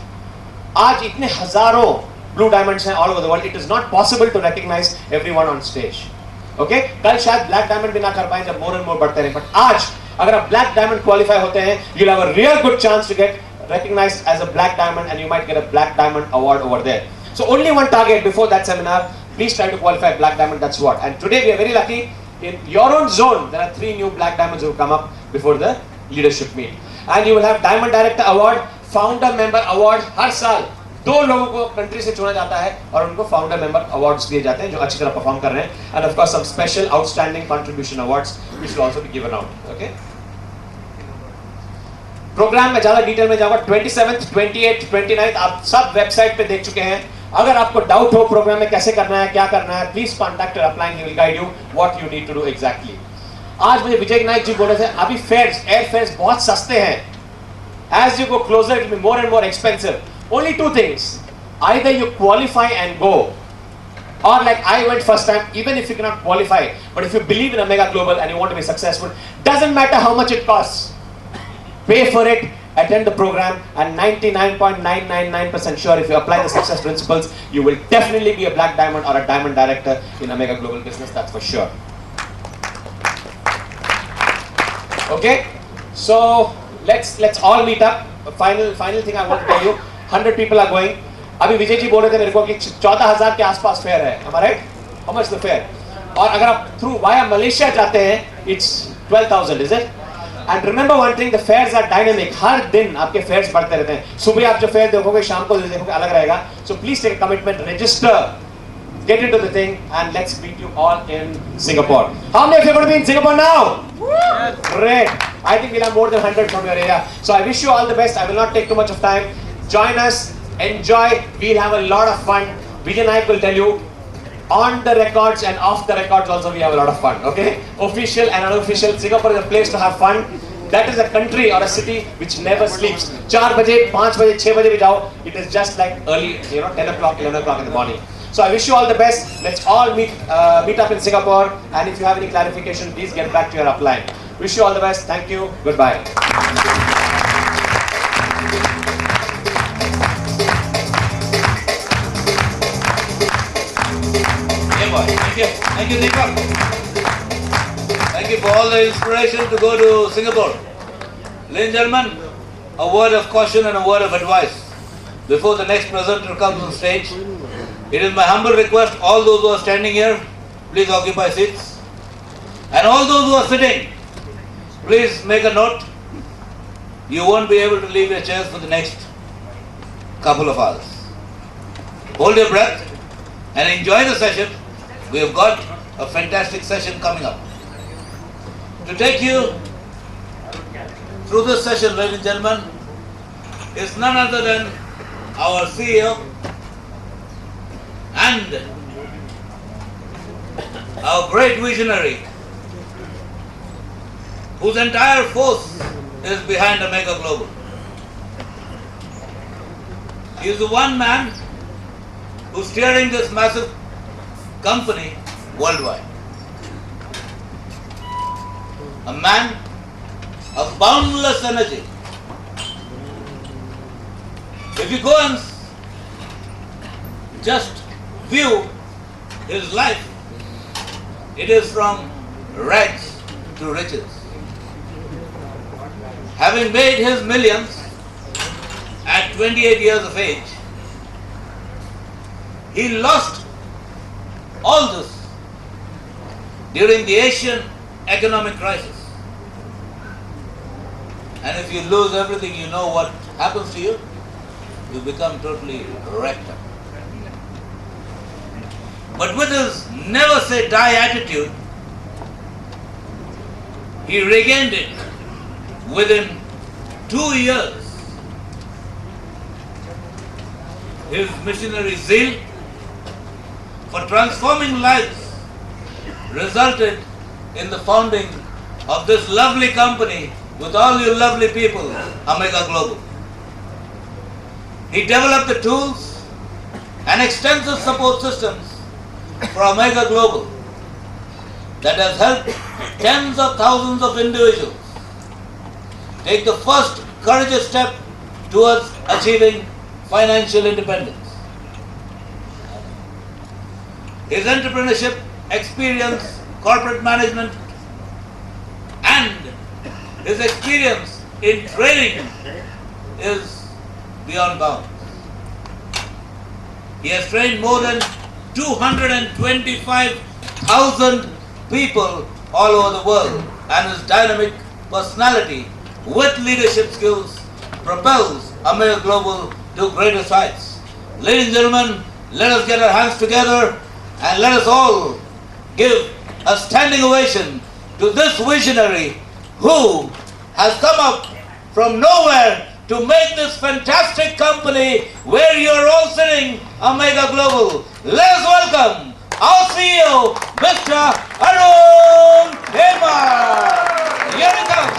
आज इतने हजारों ब्लू डायमंड्स हैं all over the world, it is not possible to recognise everyone on stage. Okay, कल शायद ब्लैक डायमंड भी ना कर पाए जब मोर एंड मोर बढ़ते रहे, बट आज अगर आप ब्लैक डायमंड क्वालिफाई होते हैं, you will have a real good chance to get recognized as a black diamond, and you might get a black diamond award over there. So only one target before that seminar. Please try to qualify black diamond. That's what. And today we are very lucky. In your own zone, there are 3 new black diamonds who come up before the leadership meet. And you will have Diamond Director Award, Founder Member Award. हर साल 2 लोगों को country से चुना जाता है और उनको founder member awards दिए जाते हैं जो अच्छी तरह परफॉर्म कर रहे हैं. And of course some special outstanding contribution awards which will also be given out. Okay, programme में ज्यादा डिटेल में जाऊंगा. 27th, 28th, 29th आप सब वेबसाइट पे देख चुके हैं. अगर आपको डाउट हो प्रोग्राम में कैसे करना है, क्या करना है, please contact upline, he will guide you what you need to do exactly. आज मुझे विजय नायक जी बोल रहे थे, अभी फेयर्स, एयर फेयर्स बहुत सस्ते हैं. As you go closer it will be more and more expensive. Only 2 things, either you qualify and go, or like I went first time, even if you cannot qualify, but if you believe in Omega Global and you want to be successful, doesn't matter how much it costs, pay for it, attend the program, and 99.999% sure if you apply the success principles, you will definitely be a black diamond or a diamond director in Omega Global business, that's for sure. Okay, so let's all meet up. Final thing I want to tell you, 100 people are going. अभी विजय जी बोल रहे थे मेरे को कि 14,000 के आसपास fair है. Am I right? How much the fair? और अगर आप थ्रू वाया मलेशिया जाते हैं, it's 12,000, is it? And remember one thing, the fairs are dynamic. हर दिन आपके फेयर्स बढ़ते रहते हैं. सुबह आप जो फेयर देखोगे, शाम को देखोगे, अलग रहेगा. So please take a commitment, register, get into the thing, and let's meet you all in Singapore. How many of you are going to be in Singapore now? Great. I think we'll have more than 100 from your area. So I wish you all the best. I will not take too much of time. Join us. Enjoy. We'll have a lot of fun. Vijay Naik will tell you on the records and off the records also we have a lot of fun. Okay, official and unofficial, Singapore is a place to have fun. That is a country or a city which never sleeps. 4 बजे, 5 बजे, 6 बजे भी जाओ, it is just like early, 10 o'clock, 11 o'clock in the morning. So I wish you all the best. Let's all meet up in Singapore, and if you have any clarification, please get back to your upline. Wish you all the best. Thank you. Goodbye. Thank you, Deepak. Thank you for all the inspiration to go to Singapore. Ladies and gentlemen, a word of caution and a word of advice before the next presenter comes on stage. It is my humble request, all those who are standing here, please occupy seats. And all those who are sitting, please make a note. You won't be able to leave your chairs for the next couple of hours. Hold your breath and enjoy the session. We have got a fantastic session coming up. To take you through this session, ladies and gentlemen, is none other than our CEO and our great visionary, whose entire force is behind Omega Global. He is the one man who's steering this massive company worldwide. A man of boundless energy. If you go and just view his life, it is from rags to riches. Having made his millions at 28 years of age, he lost all this during the Asian economic crisis. And if you lose everything, you know what happens to you? you become totally wrecked up. But with his never say die attitude, he regained it within 2 years. His missionary zeal for transforming lives resulted in the founding of this lovely company with all you lovely people, AMRGA Global. He developed the tools and extensive support systems for AMRGA Global that has helped tens of thousands of individuals take the first courageous step towards achieving financial independence. His entrepreneurship experience, corporate management, and his experience in trading is beyond bounds. He has trained more than 225,000 people all over the world, and his dynamic personality with leadership skills propels AMRGA Global to greater heights. Ladies and gentlemen, let us get our hands together and let us all give a standing ovation to this visionary who has come up from nowhere to make this fantastic company where you are all sitting, AMRGA Global. Let us welcome our CEO, Mr. Arun Hemar. Here he comes.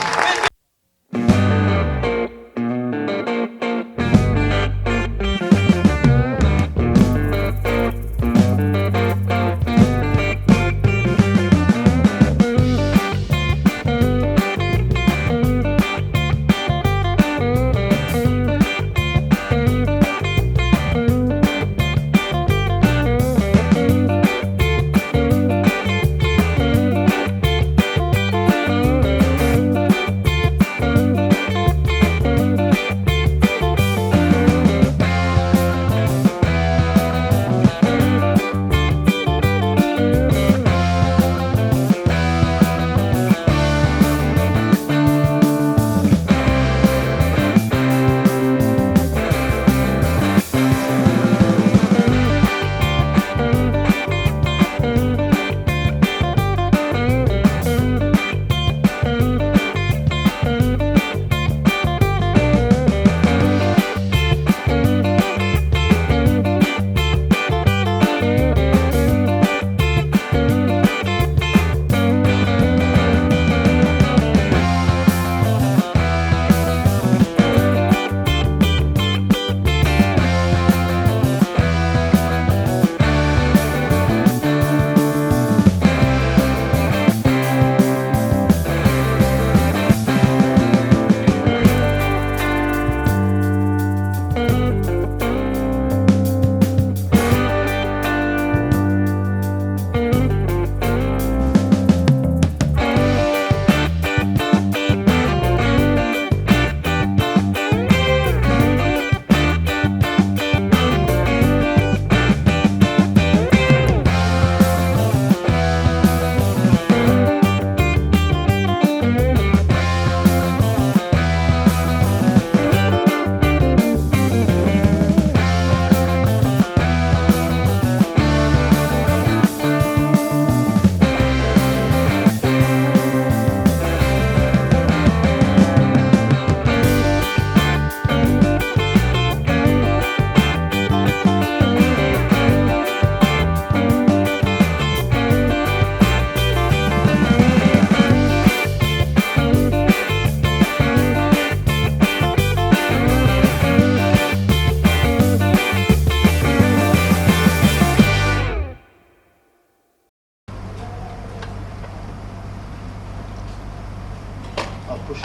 push.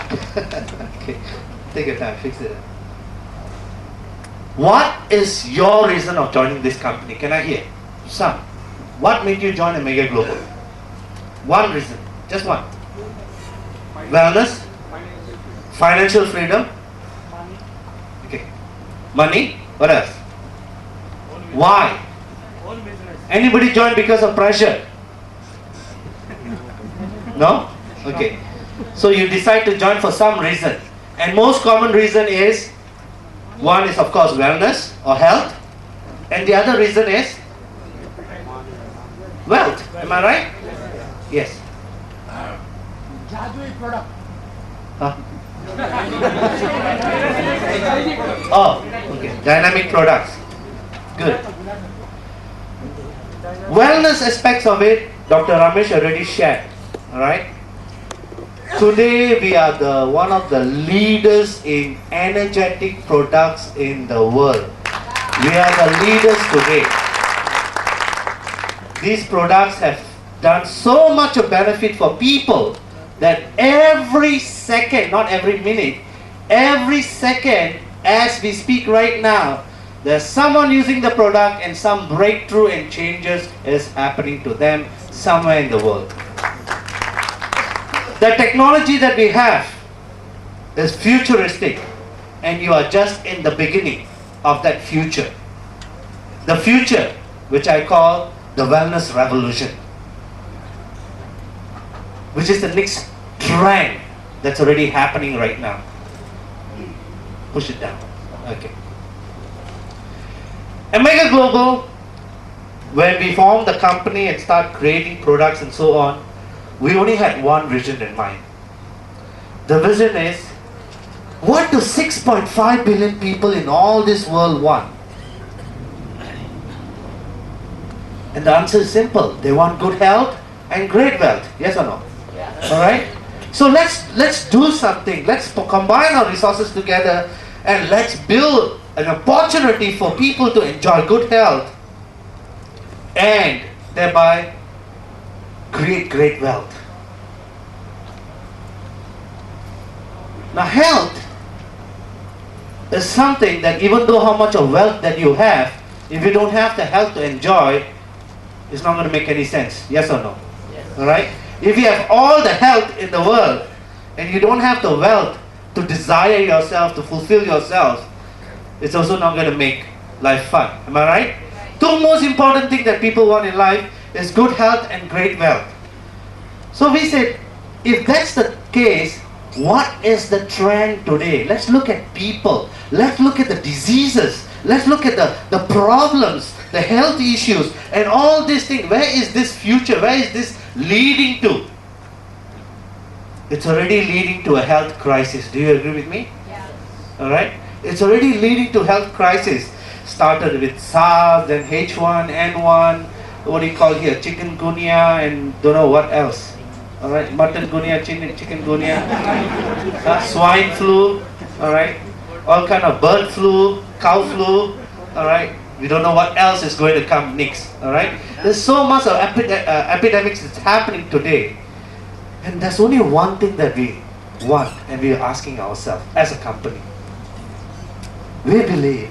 Okay, take your time, fix it. What is your reason of joining this company? Can I hear? Some. What made you join AMRGA Global? One reason, just one. Wellness, financial freedom. Okay. Money. What else? Why? Anybody join because of pressure? No? Okay. So you decide to join for some reason. And most common reason is One is, of course, wellness or health, and the other reason is wealth. Am I right? Yes. Huh? Oh, okay. Dynamic products. Good. Wellness aspects of it, Dr. Ramesh already shared. Alright? Today we are one of the leaders in energetic products in the world. We are the leaders today. These products have done so much of benefit for people that every second, not every minute, every second as we speak right now, there's someone using the product and some breakthrough and changes is happening to them somewhere in the world. The technology that we have is futuristic, and you are just in the beginning of that future. The future, which I call the wellness revolution, which is the next trend that's already happening right now. Push it down. Okay. AMRGA Global, when we formed the company and start creating products and so on, we only had one vision in mind. The vision is, what do 6.5 billion people in all this world want? And the answer is simple. They want good health and great wealth. Yes or no? Yeah. Alright? So let's do something. Let's combine our resources together and let's build an opportunity for people to enjoy good health and thereby create great wealth. Now health is something that even though how much of wealth that you have, if you don't have the health to enjoy, it's not going to make any sense. Yes or no? Yes. Alright? If you have all the health in the world and you don't have the wealth to desire yourself, to fulfill yourself, it's also not going to make life fun. Am I right? Two most important things that people want in life is good health and great wealth. So we said, if that's the case, what is the trend today? Let's look at people. Let's look at the diseases. Let's look at the problems, the health issues, and all these things. Where is this future? Where is this leading to? It's already leading to a health crisis. Do you agree with me? Yeah. Alright? It's already leading to health crisis. Started with SARS, then H1N1, what do you call here? Chikungunya, and don't know what else. Alright, mutton gunya, chikungunya, swine flu, alright, all kind of bird flu, cow flu, alright. We don't know what else is going to come next, alright. There's so much of epidemics that's happening today. And there's only one thing that we want, and we are asking ourselves as a company. We believe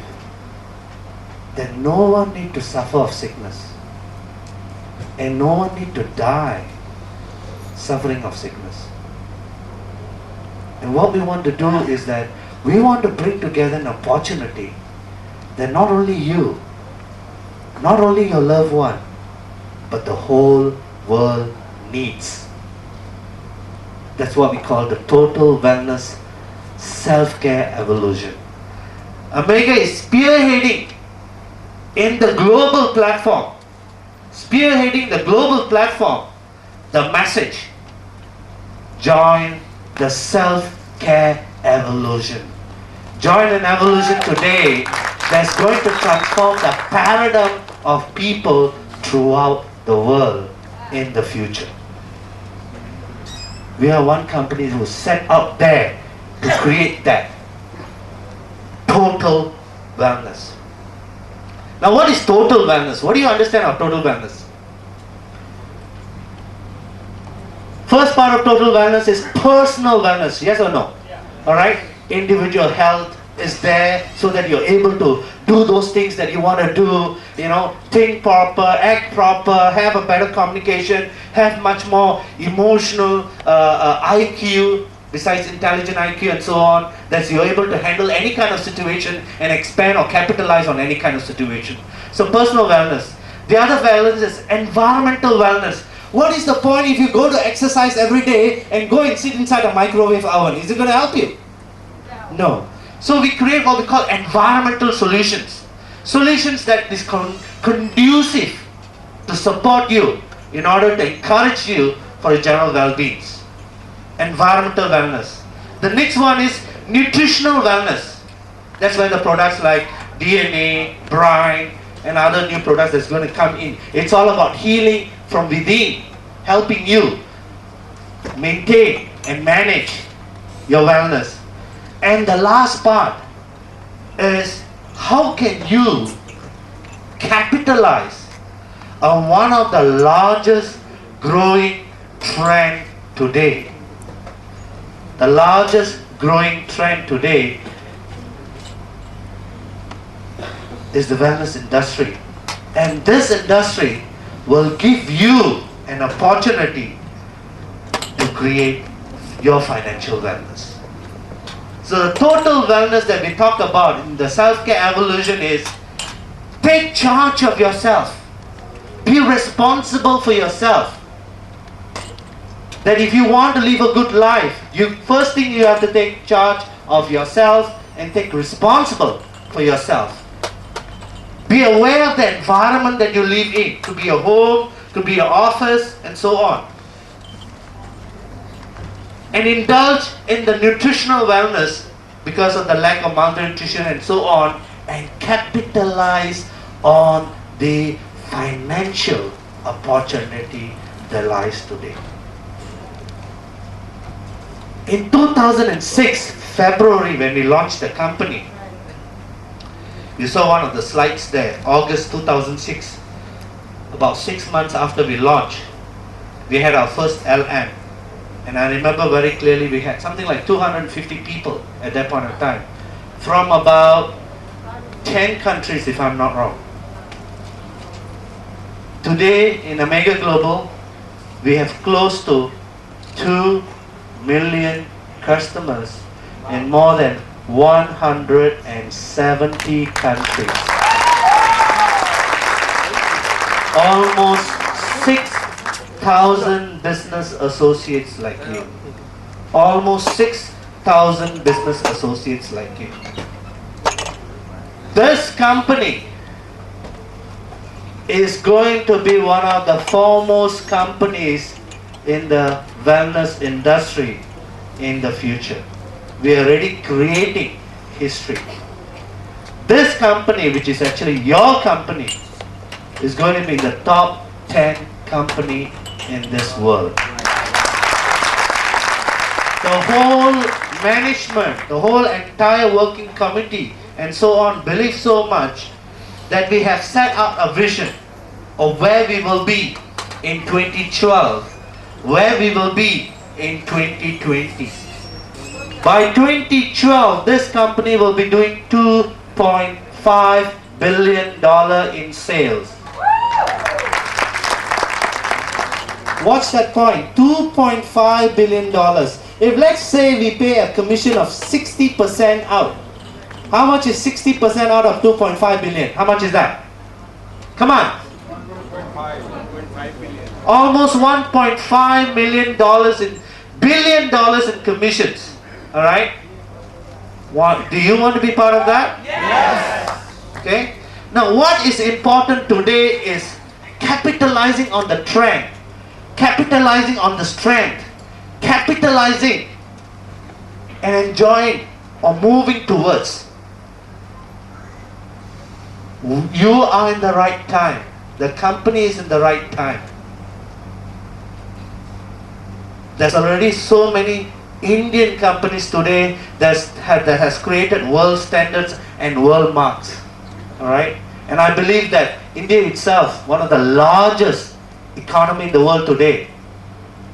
that no one needs to suffer of sickness, and no one needs to die suffering of sickness. And what we want to do is that we want to bring together an opportunity that not only you, not only your loved one, but the whole world needs. That's what we call the total wellness self-care evolution. AMRGA is spearheading in the global platform, the message, join the self-care evolution. Join an evolution today that's going to transform the paradigm of people throughout the world in the future. We are one company who set out there to create that total wellness. Now what is total wellness? What do you understand of total wellness? First part of total wellness is personal wellness, yes or no? Yeah. Alright? Individual health is there so that you're able to do those things that you want to do, think proper, act proper, have a better communication, have much more emotional IQ, besides intelligent IQ and so on, that you're able to handle any kind of situation and expand or capitalize on any kind of situation. So personal wellness. The other wellness is environmental wellness. What is the point if you go to exercise every day and go and sit inside a microwave oven? Is it going to help you? No. So we create what we call environmental solutions. Solutions that is conducive to support you in order to encourage you for your general well-being. Environmental wellness. The next one is nutritional wellness. That's where the products like DNA, brine, and other new products that's going to come in. It's all about healing from within, helping you maintain and manage your wellness. And the last part is how can you capitalize on one of the largest growing trend today. The largest growing trend today is the wellness industry. And this industry will give you an opportunity to create your financial wellness. So the total wellness that we talk about in the self-care evolution is take charge of yourself. Be responsible for yourself. That if you want to live a good life, first thing you have to take charge of yourself and take responsible for yourself. Be aware of the environment that you live in. Could be your home, could be your office, and so on. And indulge in the nutritional wellness because of the lack of malnutrition and so on, and capitalize on the financial opportunity that lies today. In 2006, February, when we launched the company, you saw one of the slides there, August 2006. About 6 months after we launched, we had our first LM. And I remember very clearly we had something like 250 people at that point of time from about 10 countries, if I'm not wrong. Today in AMRGA Global, we have close to 2 million customers in more than 170 countries. Almost 6,000 business associates like you. Almost 6,000 business associates like you. This company is going to be one of the foremost companies in the wellness industry in the future. We are already creating history. This company, which is actually your company, is going to be in the top 10 company in this world. The whole management, the whole entire working committee and so on believe so much that we have set out a vision of where we will be in 2012, where we will be in 2020. By 2012, this company will be doing $2.5 billion in sales. What's that point? $2.5 billion. If let's say we pay a commission of 60% out, how much is 60% out of 2.5 billion? How much is that? Come on. Almost $1.5 million billion in commissions. All right. Do you want to be part of that? Yes. Okay. Now, what is important today is capitalizing on the trend, capitalizing on the strength, capitalizing and enjoying or moving towards. You are in the right time. The company is in the right time. There's already so many Indian companies today that has created world standards and world marks. All right, and I believe that India itself, one of the largest economy in the world today,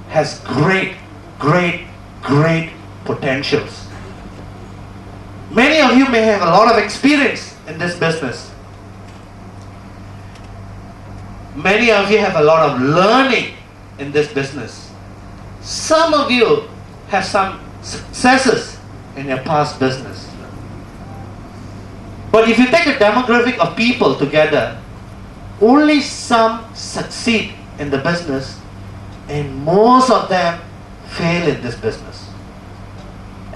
has great potentials. Many of you may have a lot of experience in this business. Many of you have a lot of learning in this business. Some of you have some successes in your past business. But if you take a demographic of people together, only some succeed in the business and most of them fail in this business.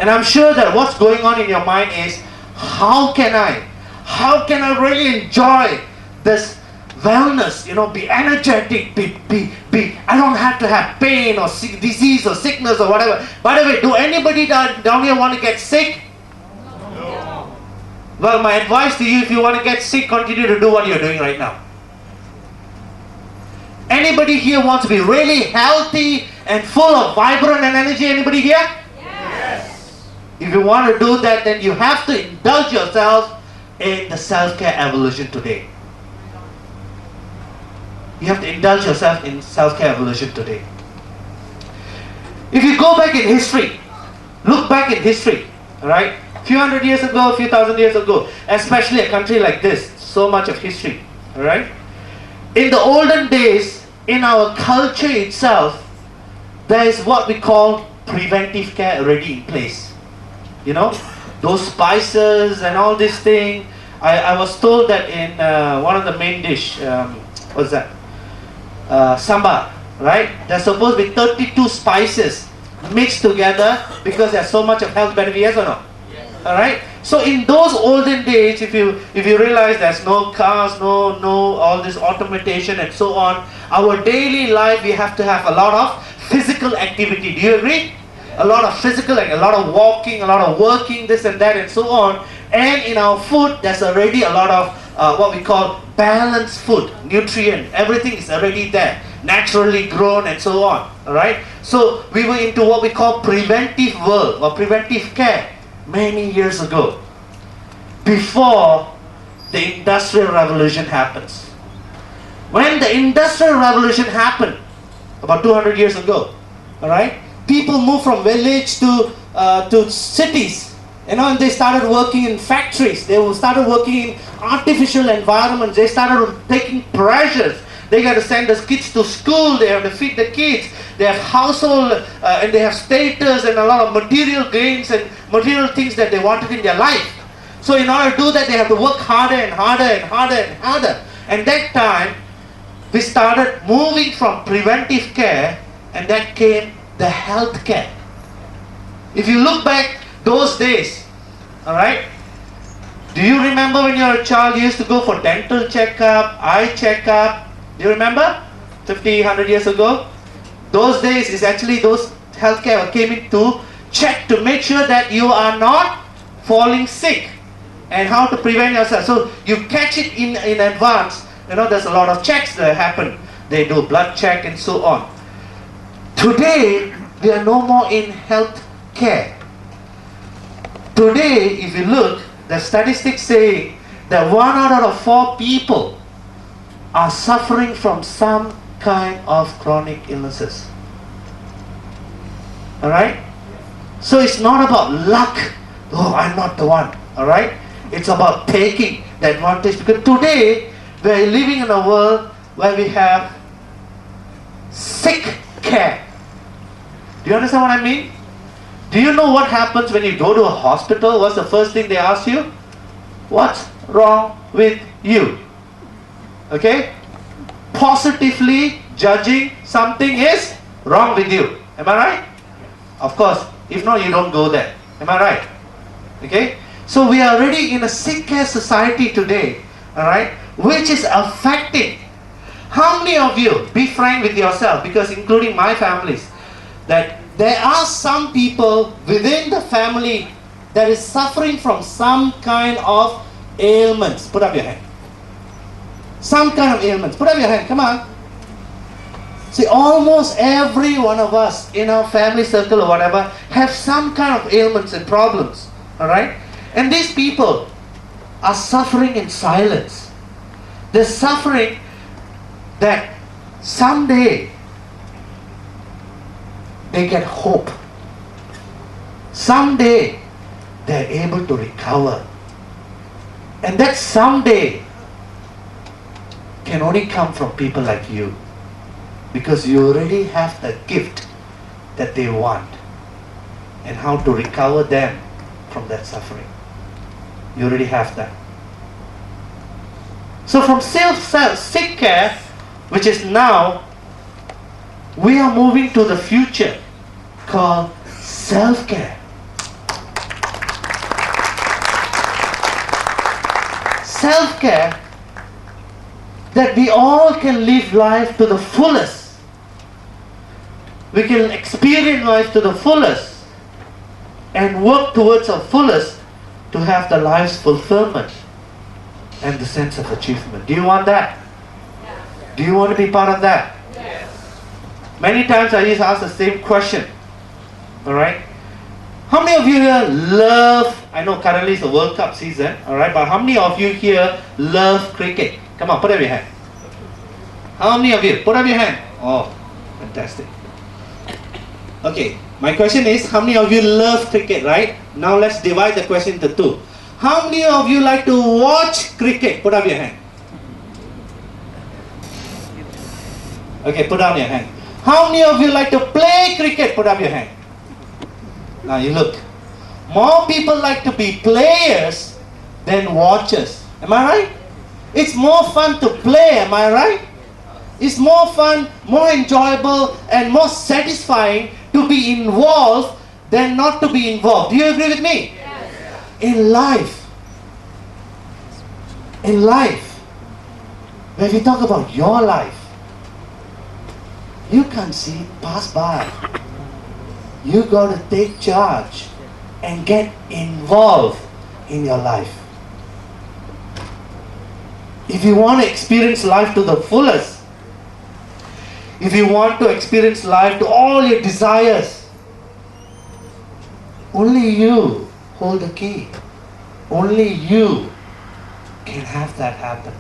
And I'm sure that what's going on in your mind is, how can I really enjoy this wellness, be energetic, I don't have to have pain or disease or sickness or whatever. By the way, do anybody down here want to get sick? No. Well, my advice to you, if you want to get sick, continue to do what you're doing right now. Anybody here wants to be really healthy and full of vibrant and energy? Anybody here? Yes. If you want to do that, then you have to indulge yourself in the self-care evolution today. You have to indulge yourself in self-care evolution today. If you go back in history, look back in history, alright? A few hundred years ago, a few thousand years ago, especially a country like this, so much of history, alright? In the olden days, in our culture itself, there is what we call preventive care already in place. Those spices and all this thing. I was told that in one of the main dish, what's that? Sambar, right? There's supposed to be 32 spices mixed together because there's so much of health benefit, yes or no? Yes. Alright? So in those olden days, if you realize there's no cars, no all this automation and so on, our daily life we have to have a lot of physical activity. Do you agree? A lot of physical, like a lot of walking, a lot of working, this and that and so on. And in our food, there's already a lot of what we call balanced food, nutrient, everything is already there, naturally grown and so on, alright? So we were into what we call preventive world or preventive care many years ago, before the Industrial Revolution happens. When the Industrial Revolution happened, about 200 years ago, alright, people moved from village to cities. And they started working in factories. They started working in artificial environments. They started taking pressures. They got to send the kids to school. They have to feed the kids. They have household and they have status and a lot of material gains and material things that they wanted in their life. So in order to do that, they have to work harder and harder and harder and harder. And that time, we started moving from preventive care, and that came the health care. If you look back those days, alright, do you remember when you were a child, you used to go for dental checkup, eye checkup? Do you remember? 50, 100 years ago? Those days is actually those healthcare came in to check to make sure that you are not falling sick and how to prevent yourself. So you catch it in advance. There's a lot of checks that happen. They do blood check and so on. Today, we are no more in health care. Today, if you look, the statistics say that 1 out of 4 people are suffering from some kind of chronic illnesses. Alright? So it's not about luck. Oh, I'm not the one. Alright? It's about taking the advantage. Because today, we're living in a world where we have sick care. Do you understand what I mean? Do you know what happens when you go to a hospital? What's the first thing they ask you? What's wrong with you? Okay? Positively judging something is wrong with you. Am I right? Of course. If not, you don't go there. Am I right? Okay? So we are already in a sick care society today. Alright? Which is affecting. How many of you, be frank with yourself, because including my families, that there are some people within the family that is suffering from some kind of ailments. Put up your hand. Some kind of ailments. Put up your hand. Come on. See, almost every one of us in our family circle or whatever have some kind of ailments and problems. Alright? And these people are suffering in silence. They're suffering that someday they get hope. Someday they're able to recover. And that someday can only come from people like you. Because you already have the gift that they want and how to recover them from that suffering. You already have that. So from sick care, which is now, we are moving to the future called self-care. self-care that we all can live life to the fullest. We can experience life to the fullest and work towards our fullest to have the life's fulfillment and the sense of achievement. Do you want that? Do you want to be part of that? Many times I used to ask the same question. Alright? How many of you here love, I know currently it's the World Cup season, alright, but how many of you here love cricket? Come on, put up your hand. How many of you? Put up your hand. Oh, fantastic. Okay, my question is, how many of you love cricket, right? Now let's divide the question into two. How many of you like to watch cricket? Put up your hand. Okay, put down your hand. How many of you like to play cricket? Put up your hand. Now you look. More people like to be players than watchers. Am I right? It's more fun to play, am I right? It's more fun, more enjoyable, and more satisfying to be involved than not to be involved. Do you agree with me? Yes. In life, when we talk about your life, you can't see it pass by. You got to take charge and get involved in your life. If you want to experience life to the fullest, if you want to experience life to all your desires, only you hold the key. Only you can have that happen.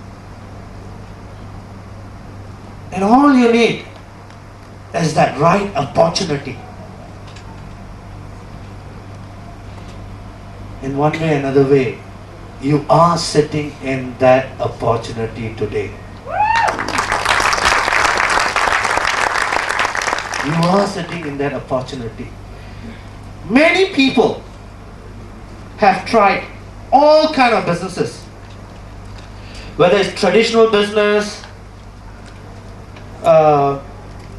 And all you need is that right opportunity. In one way or another way, you are sitting in that opportunity today. You are sitting in that opportunity. Many people have tried all kind of businesses, whether it's traditional business,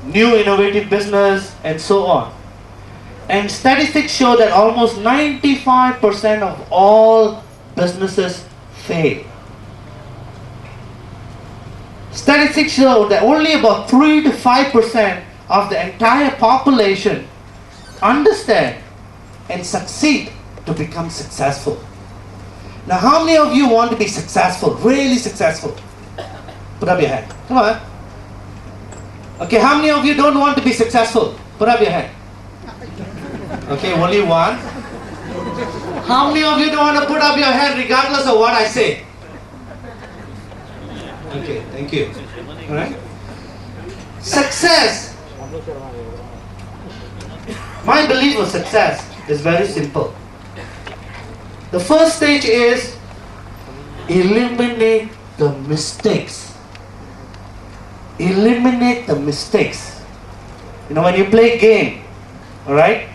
new innovative business, and so on. And statistics show that almost 95% of all businesses fail. Statistics show that only about 3 to 5% of the entire population understand and succeed to become successful. Now, how many of you want to be successful, really successful? Put up your hand. Come on. Okay, how many of you don't want to be successful? Put up your hand. Okay, only one. How many of you don't want to put up your hand regardless of what I say? Okay, thank you. Alright? Success. My belief of success is very simple. The first stage is eliminate the mistakes. Eliminate the mistakes. You know, when you play game, alright?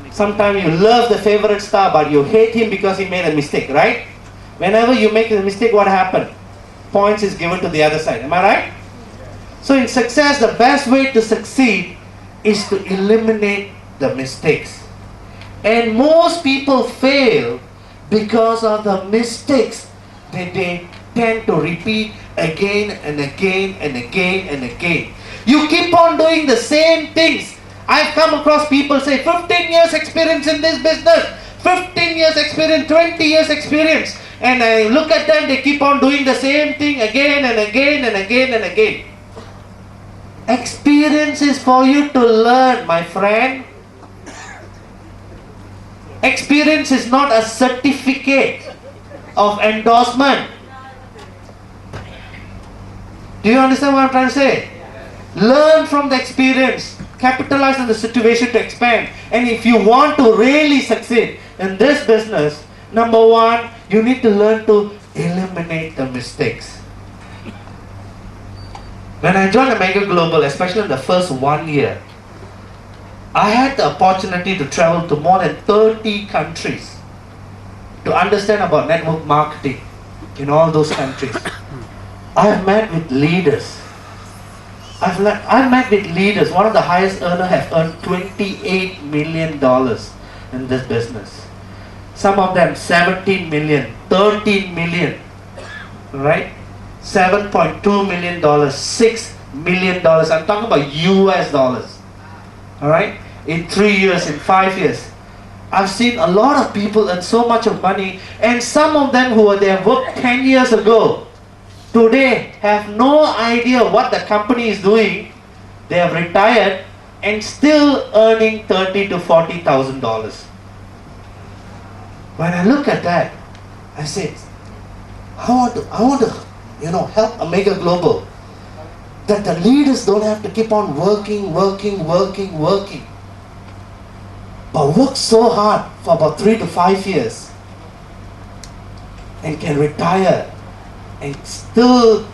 Sometimes you love the favorite star, but you hate him because he made a mistake, right? Whenever you make a mistake, what happens? Points is given to the other side. Am I right? So in success, the best way to succeed is to eliminate the mistakes. And most people fail because of the mistakes that they tend to repeat again and again and again and again. You keep on doing the same things. I've come across people say 15 years experience in this business, 15 years experience, 20 years experience, and I look at them, they keep on doing the same thing again and again and again and again. Experience is for you to learn, my friend. Experience is not a certificate of endorsement. Do you understand what I'm trying to say? Learn from the experience. Capitalize on the situation to expand. And if you want to really succeed in this business, number one, you need to learn to eliminate the mistakes. When I joined AMRGA Global, especially in the first 1 year, I had the opportunity to travel to more than 30 countries to understand about network marketing in all those countries. I have met with leaders. I've met with leaders. One of the highest earners have earned $28 million in this business. Some of them 17 million, 13 million. right? $7.2 million, $6 million. I'm talking about US dollars. All right? In 3 years, in 5 years. I've seen a lot of people earn so much of money, and some of them who were there worked 10 years ago, today have no idea what the company is doing. They have retired and still earning $30,000 to $40,000. When I look at that, I say, I want to help AMRGA Global, that the leaders don't have to keep on working, but work so hard for about 3 to 5 years and can retire and still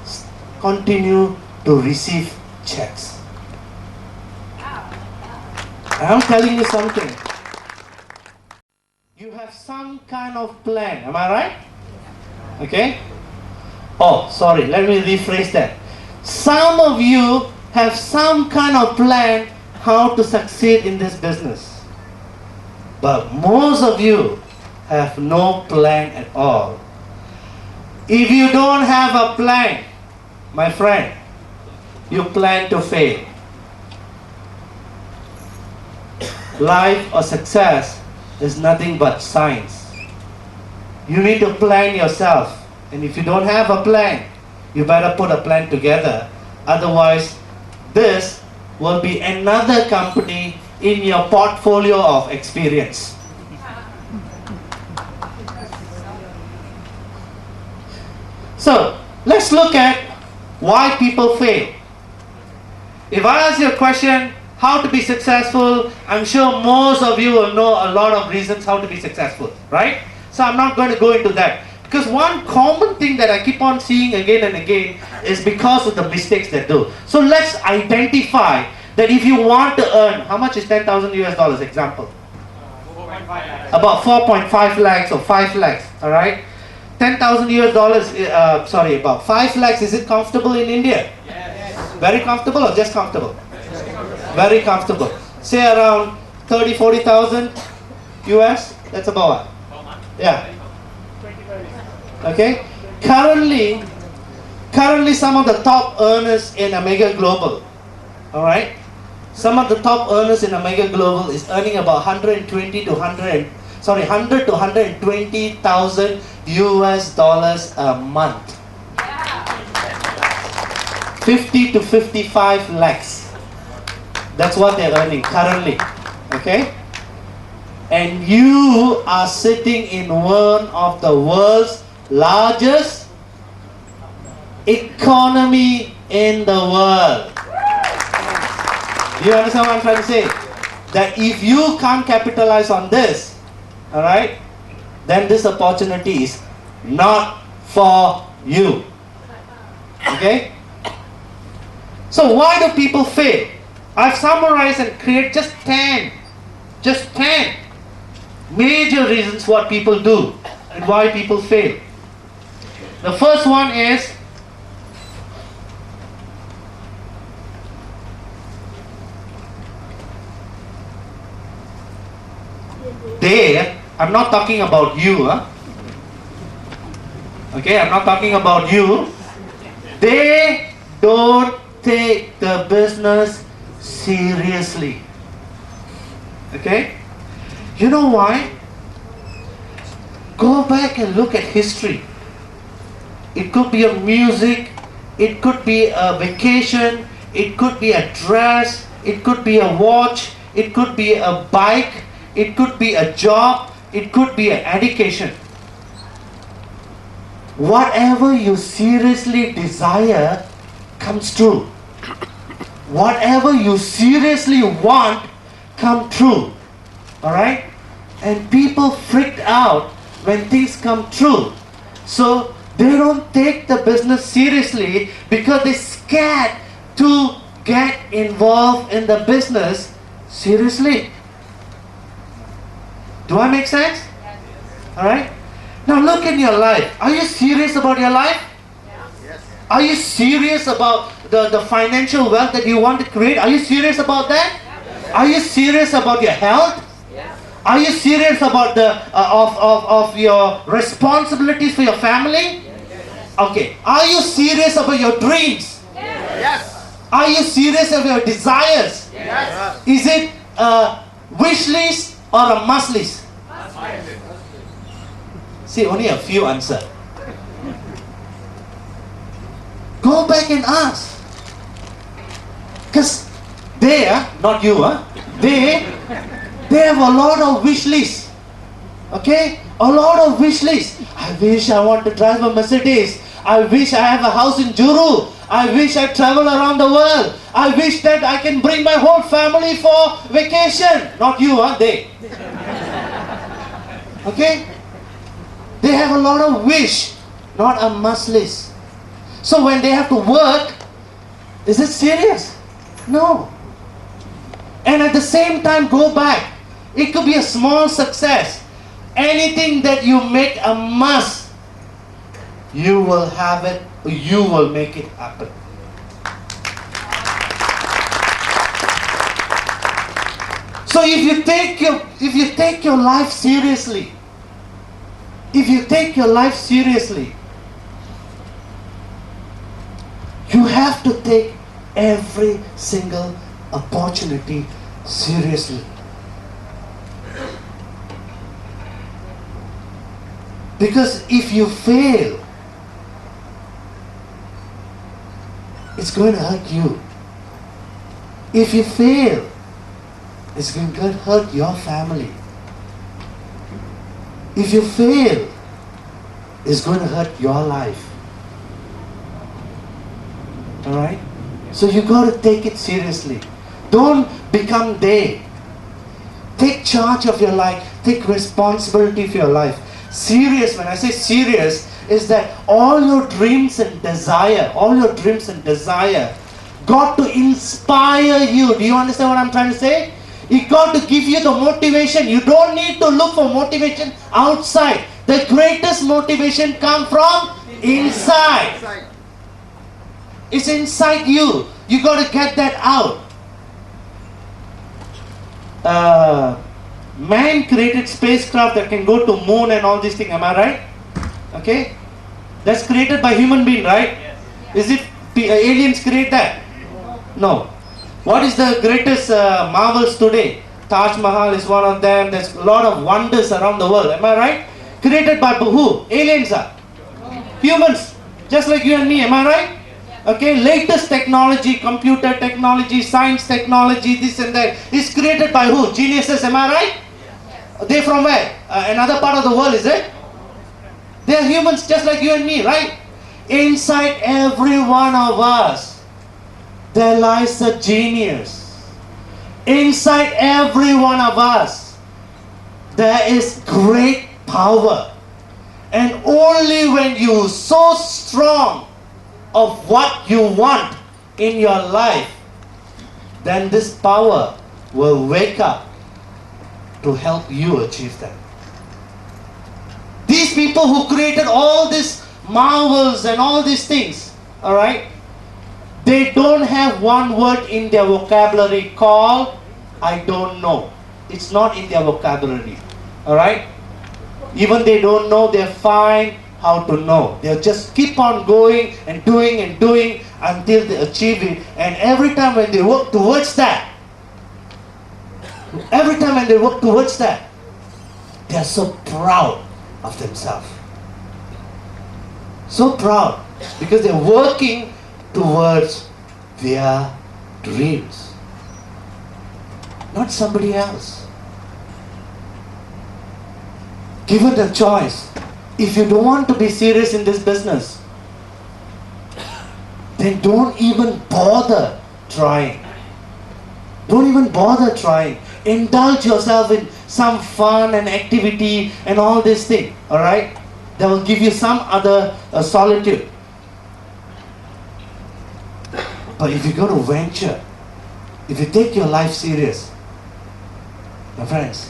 continue to receive checks. I'm telling you something. You have some kind of plan, am I right? Okay? Oh, sorry, let me rephrase that. Some of you have some kind of plan how to succeed in this business. But most of you have no plan at all. If you don't have a plan, my friend, you plan to fail. Life or success is nothing but science. You need to plan yourself. And if you don't have a plan, you better put a plan together. Otherwise, this will be another company in your portfolio of experience. So, let's look at why people fail. If I ask you a question, how to be successful, I'm sure most of you will know a lot of reasons how to be successful, right? So I'm not going to go into that. Because one common thing that I keep on seeing again and again is because of the mistakes they do. So let's identify that if you want to earn, how much is 10,000 US dollars, example? 4.5 lakhs. About 4.5 lakhs or 5 lakhs, alright? 10,000 US dollars, about 5 lakhs, is it comfortable in India? Yes. Very comfortable or just comfortable? Very comfortable. Say around 30, 40,000 US, that's about what? Yeah. Okay. Currently some of the top earners in AMRGA Global, all right? Some of the top earners in AMRGA Global is earning about 100 to 120,000 US dollars a month. 50 to 55 lakhs. That's what they're earning currently. Okay? And you are sitting in one of the world's largest economy in the world. Do you understand what I'm trying to say? That if you can't capitalize on this, alright, then this opportunity is not for you. Okay? So why do people fail? I've summarized and created just 10 major reasons what people do and why people fail. The first one is I'm not talking about you, okay, I'm not talking about you. They don't take the business seriously. Okay? You know why? Go back and look at history. It could be a music, it could be a vacation, it could be a dress, it could be a watch, it could be a bike, it could be a job, it could be an education. Whatever you seriously desire comes true. Whatever you seriously want come true. Alright? And people freaked out when things come true. So they don't take the business seriously because they're scared to get involved in the business seriously. Do I make sense? Alright? Now look in your life. Are you serious about your life? Yes. Are you serious about the financial wealth that you want to create? Are you serious about that? Are you serious about your health? Are you serious about the of your responsibilities for your family? Okay, are you serious about your dreams? Yes. Are you serious about your desires? Yes. Is it a wish list or a must list? See, only a few answer. Go back and ask. Because they, not you, they have a lot of wish lists. Okay? A lot of wish lists. I wish I want to drive a Mercedes. I wish I have a house in Juru. I wish I travel around the world. I wish that I can bring my whole family for vacation. Not you, they. Okay? They have a lot of wish, not a must list. So when they have to work, is it serious? No. And at the same time, go back. It could be a small success. Anything that you make a must, you will have it, you will make it happen. So if you take your life seriously, you have to take every single opportunity seriously. Because if you fail, it's going to hurt you. If you fail, it's going to hurt your family. If you fail, it's going to hurt your life. Alright? So you got to take it seriously. Don't become they. Take charge of your life. Take responsibility for your life. Serious, when I say serious, is that all your dreams and desire got to inspire you. Do you understand what I'm trying to say? It got to give you the motivation. You don't need to look for motivation outside. The greatest motivation comes from inside. It's inside you. You got to get that out. Man created spacecraft that can go to moon and all these things. Am I right? Okay? That's created by human being, right? Is it aliens create that? No. What is the greatest marvels today? Taj Mahal is one of them. There's a lot of wonders around the world. Am I right? Created by who? Aliens are. Humans. Just like you and me. Am I right? Okay, latest technology, computer technology, science technology, this and that is created by who? Geniuses, am I right? They're from where? Another part of the world, is it? They're humans just like you and me, right? Inside every one of us, there lies a genius. Inside every one of us, there is great power. And only when you so strong of what you want in your life, then this power will wake up to help you achieve that. These people who created all these marvels and all these things, alright, they don't have one word in their vocabulary called I don't know. It's not in their vocabulary. Alright? Even they don't know, they're fine how to know. They'll just keep on going and doing until they achieve it. And every time when they work towards that, they're so proud of themselves. So proud because they're working towards their dreams, not somebody else. Given the choice, if you don't want to be serious in this business, then don't even bother trying. Don't even bother trying. Indulge yourself in some fun and activity and all this thing, alright? That will give you some other solitude. But if you're going to venture, if you take your life serious, my friends,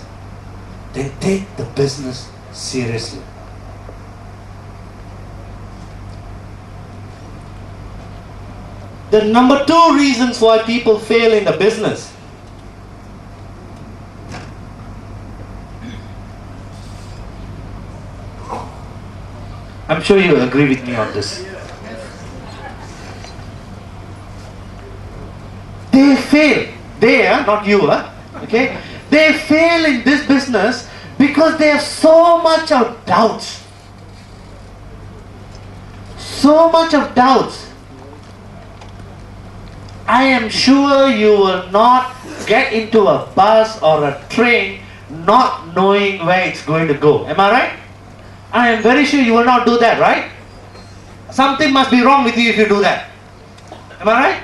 then take the business seriously. The number 2 reasons why people fail in the business. I'm sure you agree with me on this. They fail. They, not you, okay? They fail in this business because they have so much of doubts. So much of doubts. I am sure you will not get into a bus or a train not knowing where it's going to go. Am I right? I am very sure you will not do that, right? Something must be wrong with you if you do that. Am I right?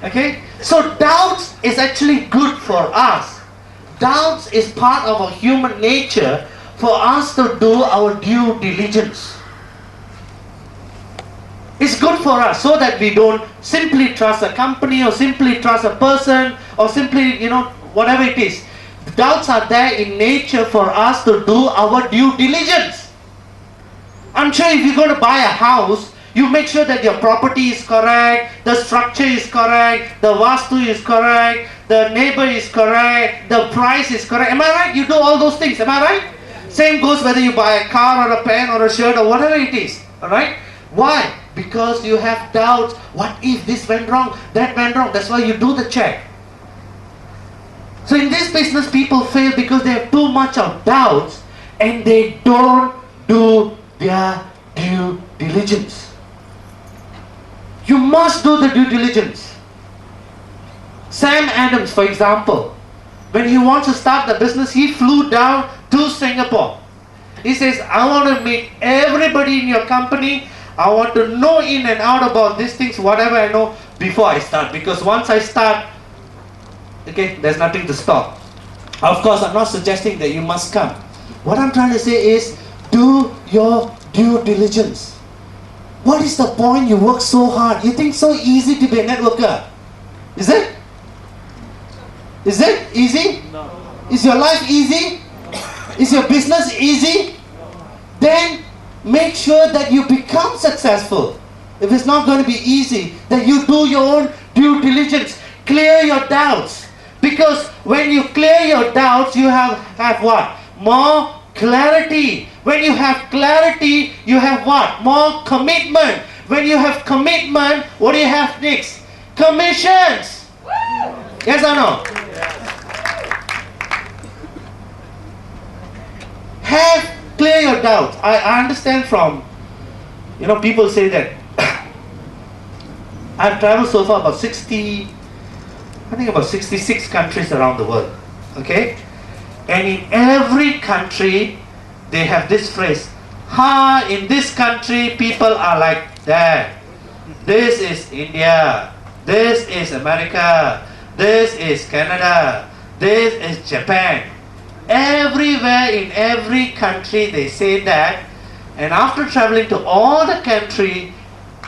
Okay? So doubts is actually good for us. Doubts is part of our human nature for us to do our due diligence. It's good for us so that we don't simply trust a company or simply trust a person or simply, whatever it is. Doubts are there in nature for us to do our due diligence. I'm sure if you're going to buy a house, you make sure that your property is correct, the structure is correct, the vastu is correct, the neighbor is correct, the price is correct. Am I right? You do all those things. Am I right? Same goes whether you buy a car or a pen or a shirt or whatever it is. Alright? Why? Because you have doubts. What if this went wrong? That went wrong. That's why you do the check. So in this business, people fail because they have too much of doubts and they don't do their due diligence. You must do the due diligence. Sam Adams, for example, when he wants to start the business, he flew down to Singapore. He says, I want to meet everybody in your company. I want to know in and out about these things, whatever I know, before I start. Because once I start, okay, there's nothing to stop. Of course, I'm not suggesting that you must come. What I'm trying to say is, do your due diligence. What is the point you work so hard? You think so easy to be a networker? Is it? Is it easy? No. Is your life easy? Is your business easy? Then make sure that you become successful. If it's not going to be easy, then you do your own due diligence. Clear your doubts. Because when you clear your doubts, you have what? More clarity. When you have clarity, you have what? More commitment. When you have commitment, what do you have next? Commissions. Yes or no? Clear your doubts. I understand from, people say that I've traveled so far about 66 countries around the world. Okay? And in every country, they have this phrase, in this country, people are like that. This is India. This is America. This is Canada. This is Japan. Everywhere in every country they say that, and after traveling to all the country,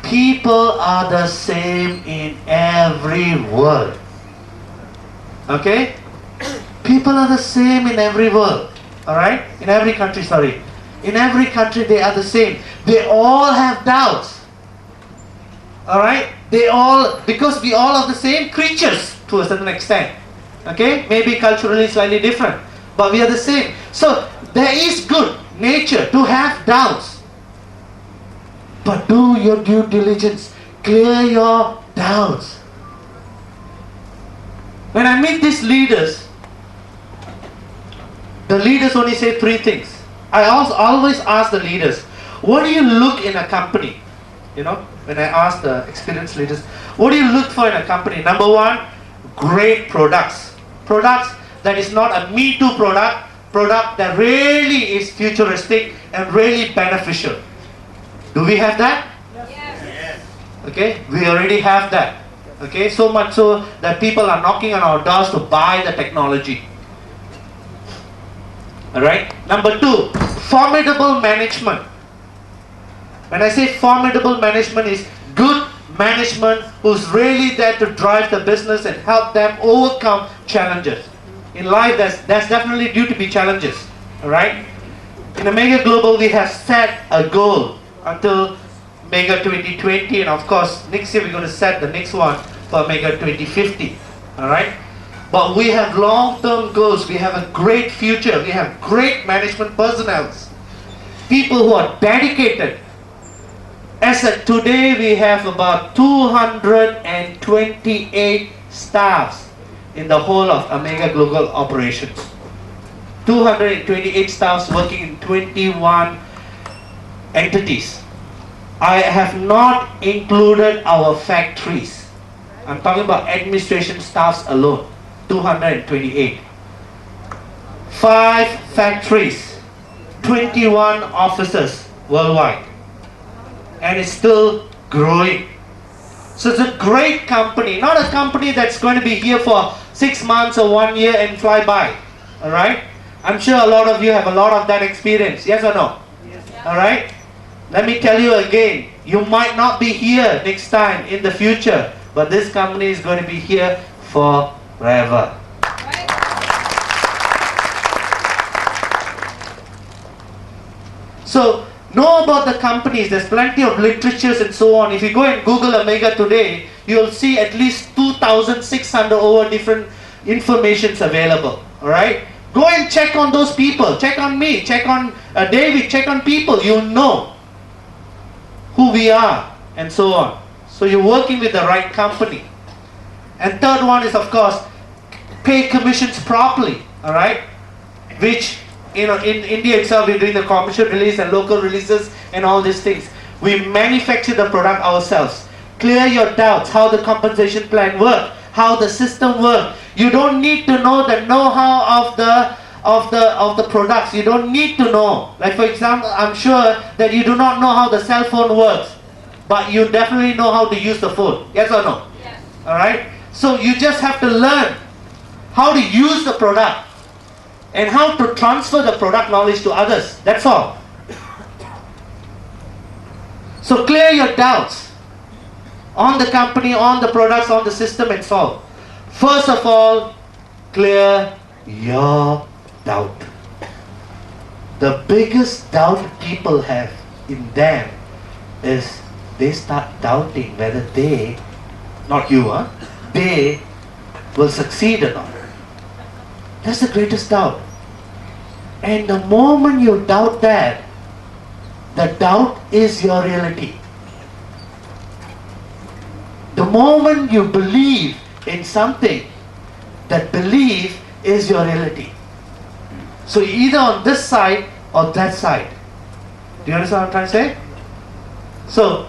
people are the same in every world. Okay? People are the same in every world. Alright? In every country, sorry. In every country they are the same. They all have doubts. Alright? Because we all are the same creatures to a certain extent. Okay? Maybe culturally slightly different. But we are the same. So there is good nature to have doubts. But do your due diligence. Clear your doubts. When I meet these leaders, the leaders only say 3 things. I always ask the leaders, what do you look in a company? When I ask the experienced leaders, what do you look for in a company? Number 1, great products. Products that is not a me too product that really is futuristic and really beneficial. Do we have that? Yes. Okay, we already have that. Okay, so much so that people are knocking on our doors to buy the technology. Alright, number 2, formidable management. When I say formidable management, is good management who's really there to drive the business and help them overcome challenges. In life, there's definitely due to be challenges. Alright? In AMRGA Global, we have set a goal until AMRGA 2020, and of course, next year we're going to set the next one for AMRGA 2050. Alright? But we have long-term goals. We have a great future. We have great management personnel. People who are dedicated As of today, we have about 228 staffs in the whole of AMRGA Global Operations. 228 staffs working in 21 entities. I have not included our factories. I'm talking about administration staffs alone. 228. 5 factories, 21 offices worldwide, and it's still growing. So it's a great company, not a company that's going to be here for 6 months or 1 year and fly by. All right? I'm sure a lot of you have a lot of that experience. Yes or no? Yes. All right? Let me tell you again, you might not be here next time in the future, but this company is going to be here forever. So, know about the companies. There's plenty of literatures and so on. If you go and Google AMRGA today, you'll see at least 2,600 over different informations available. Alright? Go and check on those people. Check on me. Check on David. Check on people. You'll know who we are and so on. So you're working with the right company. And third one is, of course, pay commissions properly. Alright? Which, you know, in India itself, we're doing the commercial release and local releases and all these things. We manufacture the product ourselves. Clear your doubts, how the compensation plan works, how the system works. You don't need to know the know-how of the products. You don't need to know. Like for example, I'm sure that you do not know how the cell phone works, but you definitely know how to use the phone. Yes or no? Yes. Alright? So you just have to learn how to use the product and how to transfer the product knowledge to others. That's all. So clear your doubts on the company, on the products, on the system, and so on. First of all, clear your doubt. The biggest doubt people have in them is they start doubting whether they, not you, they will succeed or not. That's the greatest doubt. And the moment you doubt that, the doubt is your reality. The moment you believe in something, that belief is your reality. So either on this side or that side. Do you understand what I'm trying to say? So,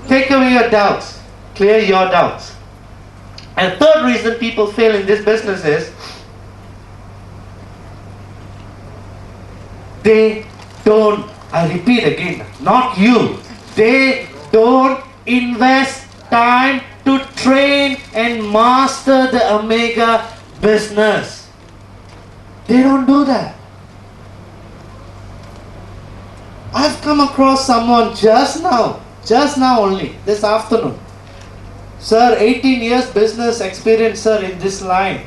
take away your doubts. Clear your doubts. And third reason people fail in this business is they don't, I repeat again, not you, they don't invest time to train and master the AMRGA business. They don't do that. I've come across someone just now only, this afternoon. Sir, 18 years business experience, sir, in this line.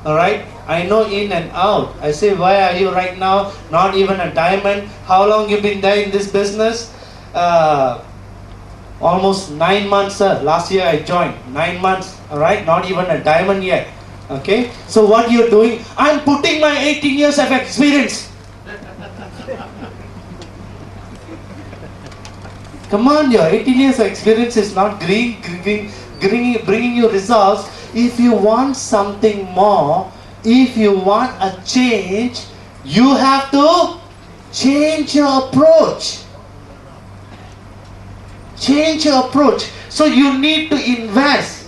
Alright? I know in and out. I say, why are you right now not even a diamond? How long you been there in this business? Almost 9 months, sir. Last year I joined. 9 months. Alright? Not even a diamond yet. Okay? So what you're doing? I'm putting my 18 years of experience. Come on, your 18 years of experience is not bringing you results. If you want something more, if you want a change, you have to change your approach. Change your approach. So you need to invest.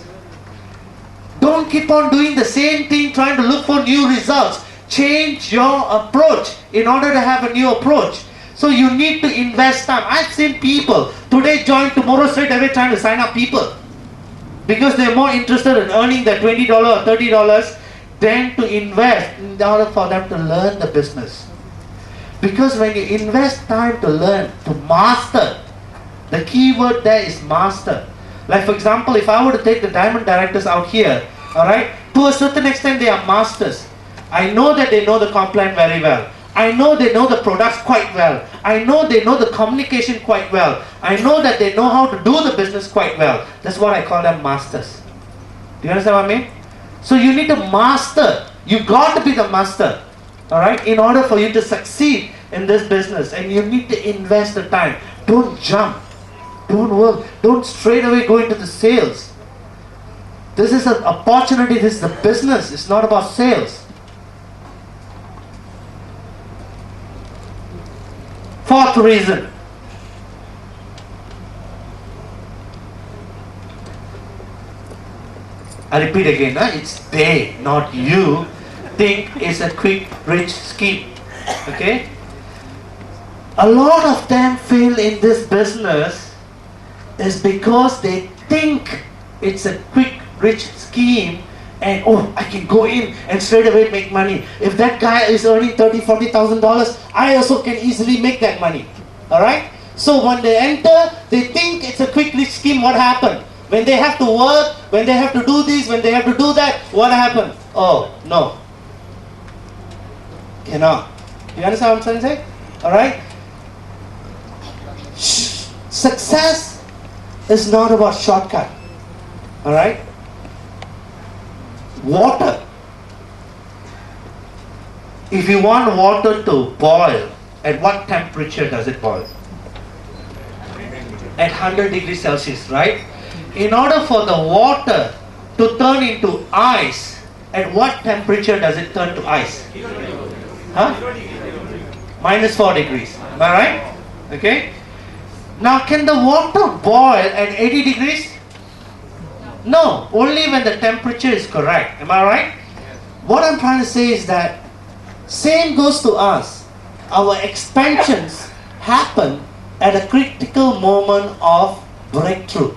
Don't keep on doing the same thing, trying to look for new results. Change your approach in order to have a new approach. So you need to invest time. I've seen people today join, tomorrow straight away trying to sign up people, because they're more interested in earning that $20 or $30 than to invest in order for them to learn the business. Because when you invest time to learn, to master, the key word there is master. Like for example, if I were to take the diamond directors out here, alright, to a certain extent they are masters. I know that they know the comp plan very well. I know they know the products quite well. I know they know the communication quite well. I know that they know how to do the business quite well. That's what I call them masters. Do you understand what I mean? So you need to master. You got to be the master, alright, in order for you to succeed in this business. And you need to invest the time. Don't jump. Don't work. Don't straight away go into the sales. This is an opportunity. This is a business. It's not about sales. Fourth reason. I repeat again, it's they, not you, think it's a quick, rich scheme. Okay? A lot of them fail in this business is because they think it's a quick, rich scheme and oh, I can go in and straight away make money. If that guy is earning $30,000, $40,000, I also can easily make that money. Alright? So when they enter, they think it's a quick, rich scheme. What happened? When they have to work, when they have to do this, when they have to do that, what happened? Oh, no. Cannot. You understand what I'm trying to say? Alright? Success is not about shortcut. Alright? Water. If you want water to boil, at what temperature does it boil? At 100 degrees Celsius, right? In order for the water to turn into ice, at what temperature does it turn to ice? Huh? -4 degrees. Am I right? Okay. Now, can the water boil at 80 degrees? No, only when the temperature is correct. Am I right? What I'm trying to say is that same goes to us. Our expansions happen at a critical moment of breakthrough.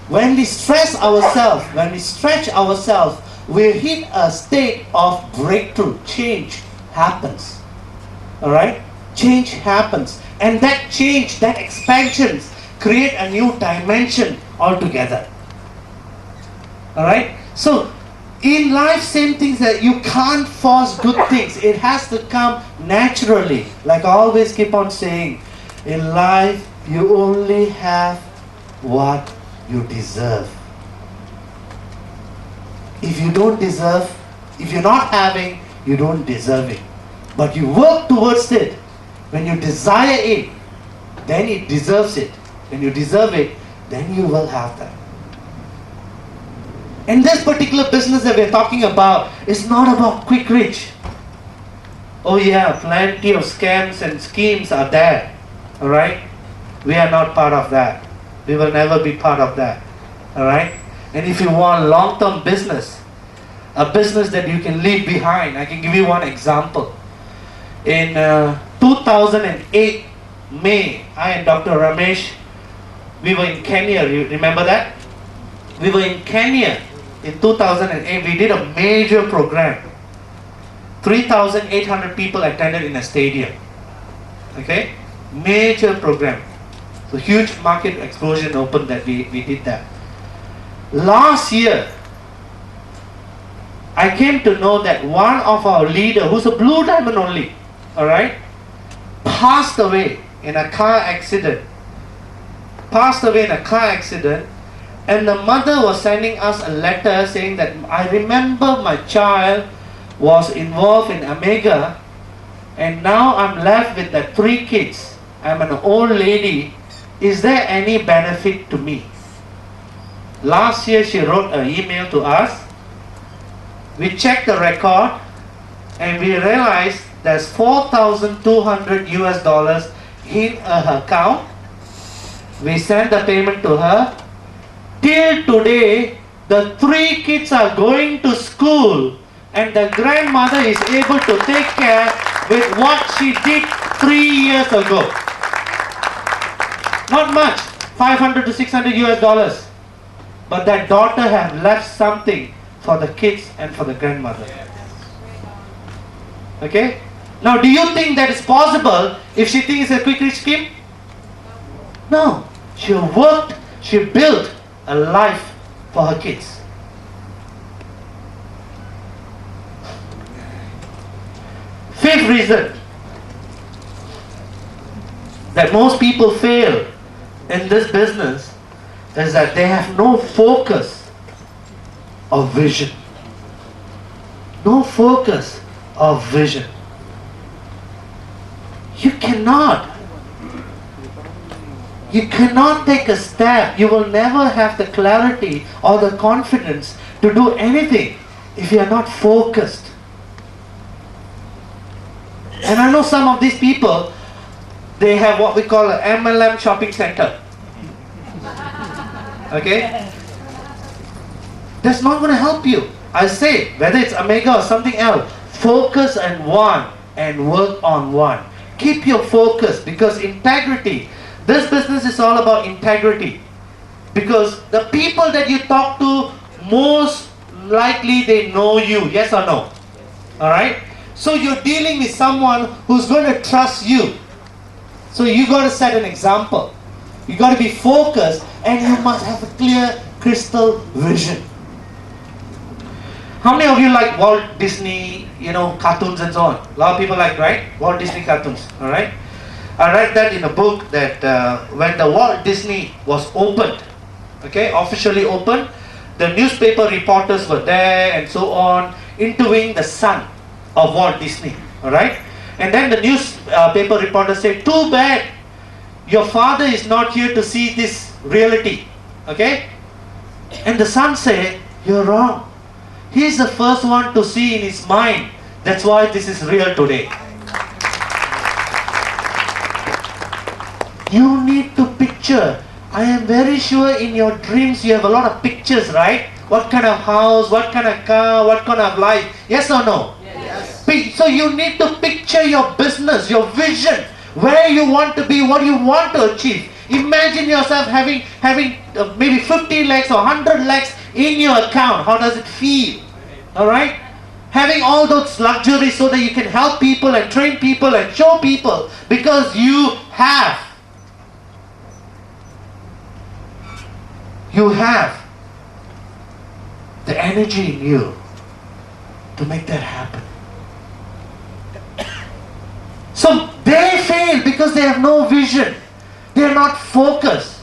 When we stress ourselves, when we stretch ourselves, we hit a state of breakthrough. Change happens. Alright? Change happens. And that change, that expansions create a new dimension altogether. Alright? So, in life, same things that you can't force good things. It has to come naturally. Like I always keep on saying, in life, you only have what you deserve. If you don't deserve, if you're not having, you don't deserve it. But you work towards it. When you desire it, then it deserves it. When you deserve it, then you will have that. And this particular business that we're talking about is not about quick rich. Oh yeah, plenty of scams and schemes are there. Alright? We are not part of that. We will never be part of that. Alright? And if you want long-term business, a business that you can leave behind, I can give you one example. In 2008, May, I and Dr. Ramesh, we were in Kenya. You remember that? We were in Kenya in 2008. We did a major program. 3,800 people attended in a stadium. Okay? Major program. So huge market explosion opened that we did that. Last year, I came to know that one of our leader, who's a blue diamond only, alright, passed away in a car accident. And the mother was sending us a letter saying that I remember my child was involved in AMRGA and now I'm left with the 3 kids. I'm an old lady. Is there any benefit to me? Last year she wrote an email to us. We checked the record and we realized there's $4,200 US in her account. We sent the payment to her. Till today, the 3 kids are going to school and the grandmother is able to take care with what she did 3 years ago. Not much, $500 to $600 US. But that daughter has left something for the kids and for the grandmother. Okay? Now, do you think that is possible if she thinks it's a quick rich scheme? No. She worked, she built a life for her kids. Fifth reason that most people fail in this business is that they have no focus or vision. No focus or vision. you cannot take a step. You will never have the clarity or the confidence to do anything if you are not focused. And I know some of these people, they have what we call an MLM shopping center. Okay? That's not going to help you. I say, whether it's AMRGA or something else, focus on one and work on one. Keep your focus, because integrity, this business is all about integrity. Because the people that you talk to, most likely they know you, yes or no? Alright? So you're dealing with someone who's going to trust you. So you got to set an example. You got to be focused, and you must have a clear, crystal vision. How many of you like Walt Disney, cartoons and so on? A lot of people like, right? Walt Disney cartoons, alright? I read that in a book that when the Walt Disney was opened, okay, officially opened, the newspaper reporters were there and so on, interviewing the son of Walt Disney, alright? And then the newspaper reporters said, too bad, your father is not here to see this reality, okay? And the son said, you're wrong. He's the first one to see in his mind. That's why this is real today. You need to picture. I am very sure in your dreams you have a lot of pictures, right? What kind of house, what kind of car, what kind of life? Yes or no? Yes. So you need to picture your business, your vision, where you want to be, what you want to achieve. Imagine yourself having maybe 50 lakhs or 100 lakhs in your account. How does it feel? Alright? Having all those luxuries so that you can help people and train people and show people, because you have the energy in you to make that happen. So they fail because they have no vision. They are not focused.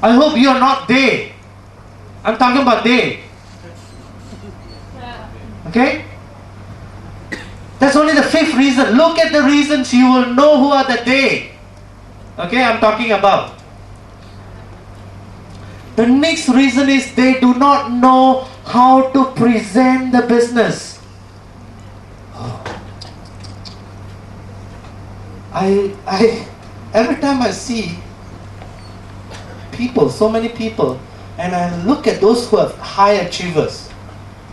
I hope you are not they. I'm talking about they. Okay? That's only the fifth reason. Look at the reasons, you will know who are the they. Okay, I'm talking about. The next reason is they do not know how to present the business. Every time I see people, so many people, and I look at those who are high achievers,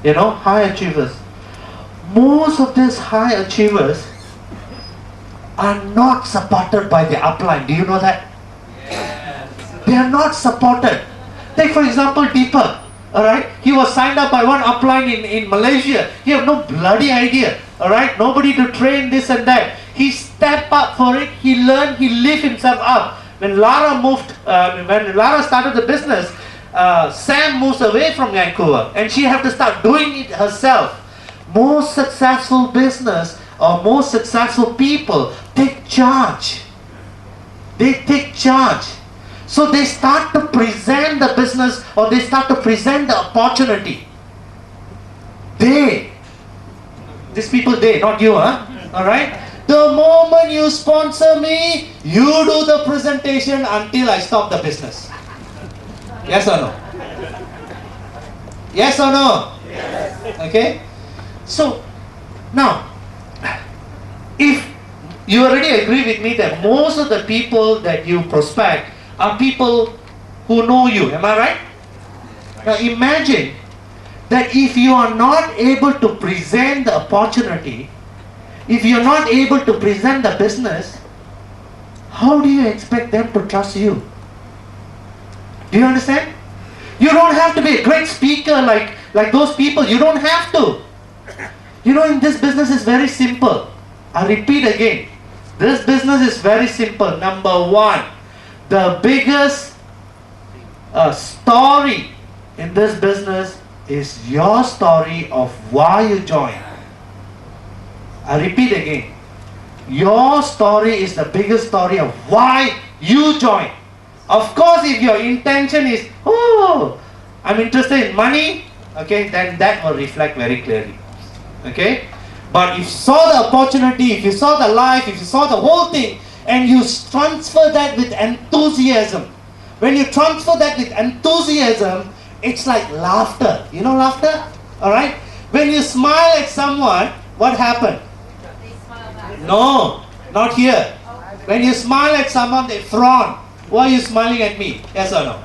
high achievers, most of these high achievers are not supported by the upline. Do you know that? Yes. They are not supported. Take for example Deepak, alright? He was signed up by one upline in Malaysia. He had no bloody idea, alright? Nobody to train this and that. He stepped up for it, he learned, he lifted himself up. When Lara started the business, Sam moves away from Vancouver and she had to start doing it herself. Most successful business or most successful people take charge. They take charge. So they start to present the business, or they start to present the opportunity. These people, not you, alright? The moment you sponsor me, you do the presentation until I stop the business. Yes or no? Yes or no? Yes. Okay? So, now, if you already agree with me that most of the people that you prospect are people who know you, am I right? Now imagine that if you are not able to present the opportunity, if you are not able to present the business, how do you expect them to trust you? Do you understand? You don't have to be a great speaker like those people. You don't have to. In this business is very simple. I repeat again. This business is very simple. Number one, the biggest story in this business is your story of why you joined. I repeat again. Your story is the biggest story of why you joined. Of course, if your intention is, I'm interested in money, okay, then that will reflect very clearly. Okay? But if you saw the opportunity, if you saw the life, if you saw the whole thing, and you transfer that with enthusiasm. When you transfer that with enthusiasm, it's like laughter. You know laughter? Alright? When you smile at someone, what happened? No, not here. When you smile at someone, they frown. Why are you smiling at me? Yes or no?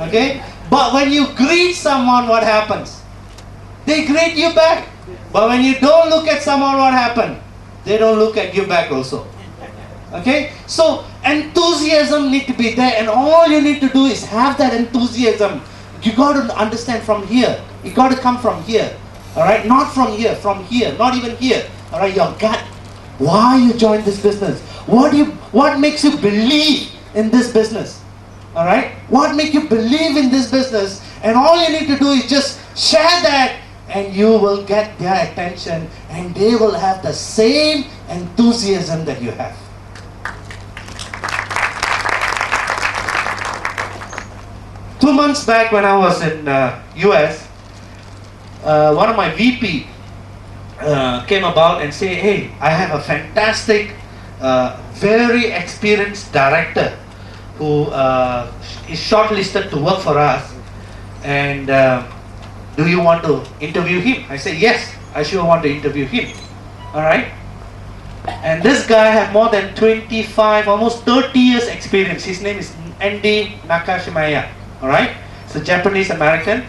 Okay? But when you greet someone, what happens? They greet you back. But when you don't look at someone, what happens? They don't look at you back also. Okay? So enthusiasm need to be there, and all you need to do is have that enthusiasm. You got to understand from here. You got to come from here. Alright? Not from here, not even here. Alright, your gut. Why you joined this business? What makes you believe in this business? Alright? What makes you believe in this business? And all you need to do is just share that, and you will get their attention, and they will have the same enthusiasm that you have. Two months back when I was in US, one of my VP came about and said, hey, I have a fantastic, very experienced director who is shortlisted to work for us, and do you want to interview him? I said, yes, I sure want to interview him. Alright? And this guy had more than 25, almost 30 years experience. His name is Andy Nakashimaya. Alright? He's a Japanese American.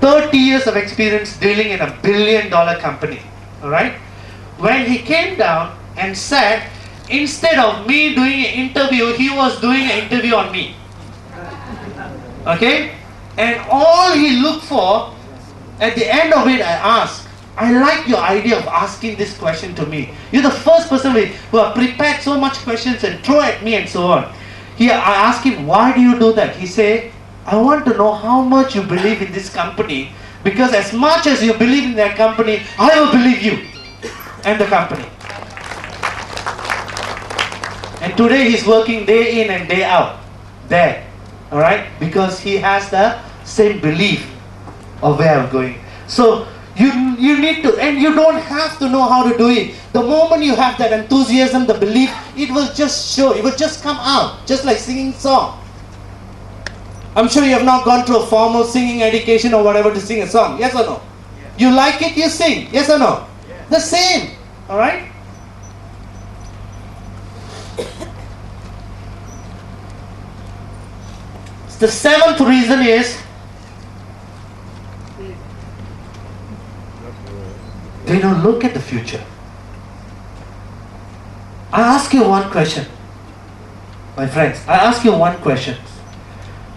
30 years of experience dealing in $1 billion company. Alright? When he came down and said, instead of me doing an interview, he was doing an interview on me. Okay? And all he looked for, at the end of it, I asked, I like your idea of asking this question to me. You're the first person who have prepared so much questions and throw at me and so on. Here, I asked him, why do you do that? He said, I want to know how much you believe in this company, because as much as you believe in that company, I will believe you and the company. And today he's working day in and day out there, alright, because he has the same belief of where I'm going. So you need to, and you don't have to know how to do it. The moment you have that enthusiasm, the belief, it will just show, it will just come out, just like singing song. I'm sure you have not gone through a formal singing education or whatever to sing a song, yes or no? Yes. You like it, you sing, yes or no? Yes. The same, alright? The seventh reason is they don't look at the future. I ask you one question, my friends. I ask you one question.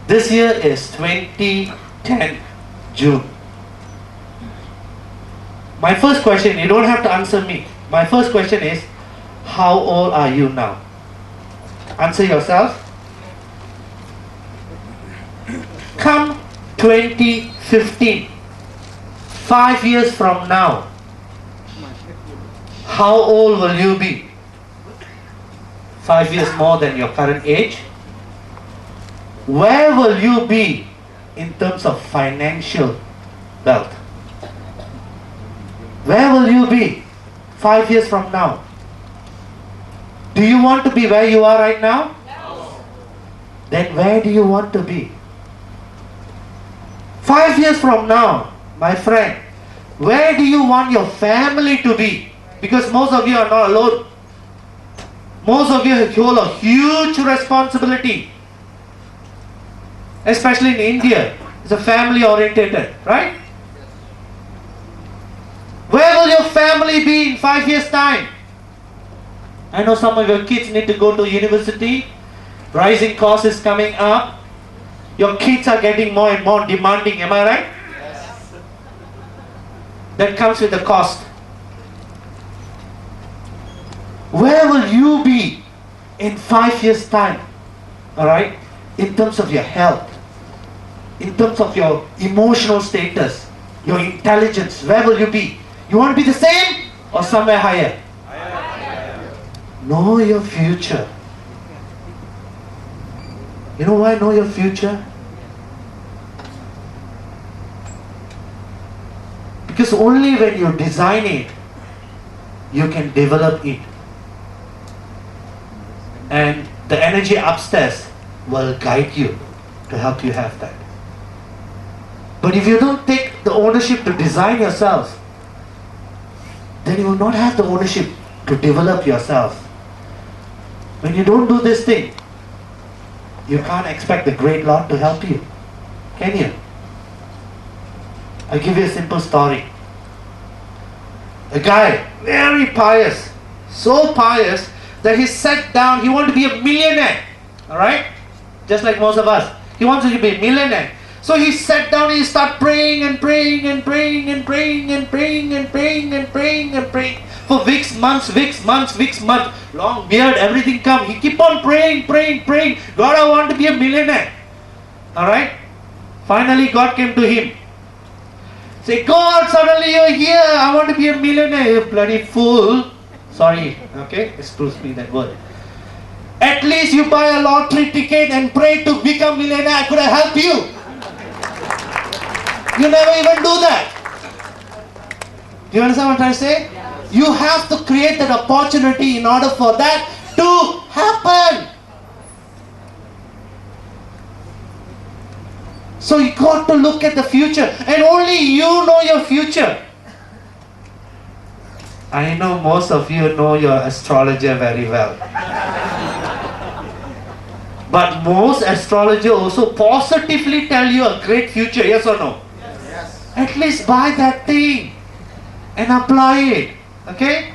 This year is 2010 June. My first question, you don't have to answer me. My first question is, how old are you now? Answer yourself. Come 2015, 5 years from now, how old will you be? 5 years more than your current age. Where will you be in terms of financial wealth? Where will you be 5 years from now? Do you want to be where you are right now? No. Then where do you want to be? 5 years from now, my friend, where do you want your family to be? Because most of you are not alone. Most of you hold a huge responsibility. Especially in India, it's a family oriented, right? Where will your family be in 5 years' time? I know some of your kids need to go to university. Rising cost is coming up. Your kids are getting more and more demanding, am I right? Yes. That comes with the cost. Where will you be in 5 years' time? Alright? In terms of your health, in terms of your emotional status, your intelligence, where will you be? You want to be the same or somewhere higher? Higher. Know your future. You know why know your future? Because only when you design it, you can develop it. and the energy upstairs will guide you to help you have that. But if you don't take the ownership to design yourself, then you will not have the ownership to develop yourself. When you don't do this thing, you can't expect the great Lord to help you, can you? I'll give you a simple story. A guy, very pious, so pious that he sat down, he wanted to be a millionaire, alright? Just like most of us. He wants to be a millionaire. So he sat down and he started praying and praying and praying and praying and praying and praying and praying and praying for weeks, months, long beard, everything come. He keep on praying. God, I want to be a millionaire. Alright? Finally God came to him. Say, God, suddenly you're here. I want to be a millionaire. You bloody fool. Sorry, okay? Excuse me that word. At least you buy a lottery ticket and pray to become millionaire. I could have helped you. You never even do that. Do you understand what I'm trying to say? You have to create that opportunity in order for that to happen. So you got to look at the future, and only you know your future. I know most of you know your astrologer very well. But most astrologers also positively tell you a great future, yes or no? Yes. At least buy that thing and apply it, okay?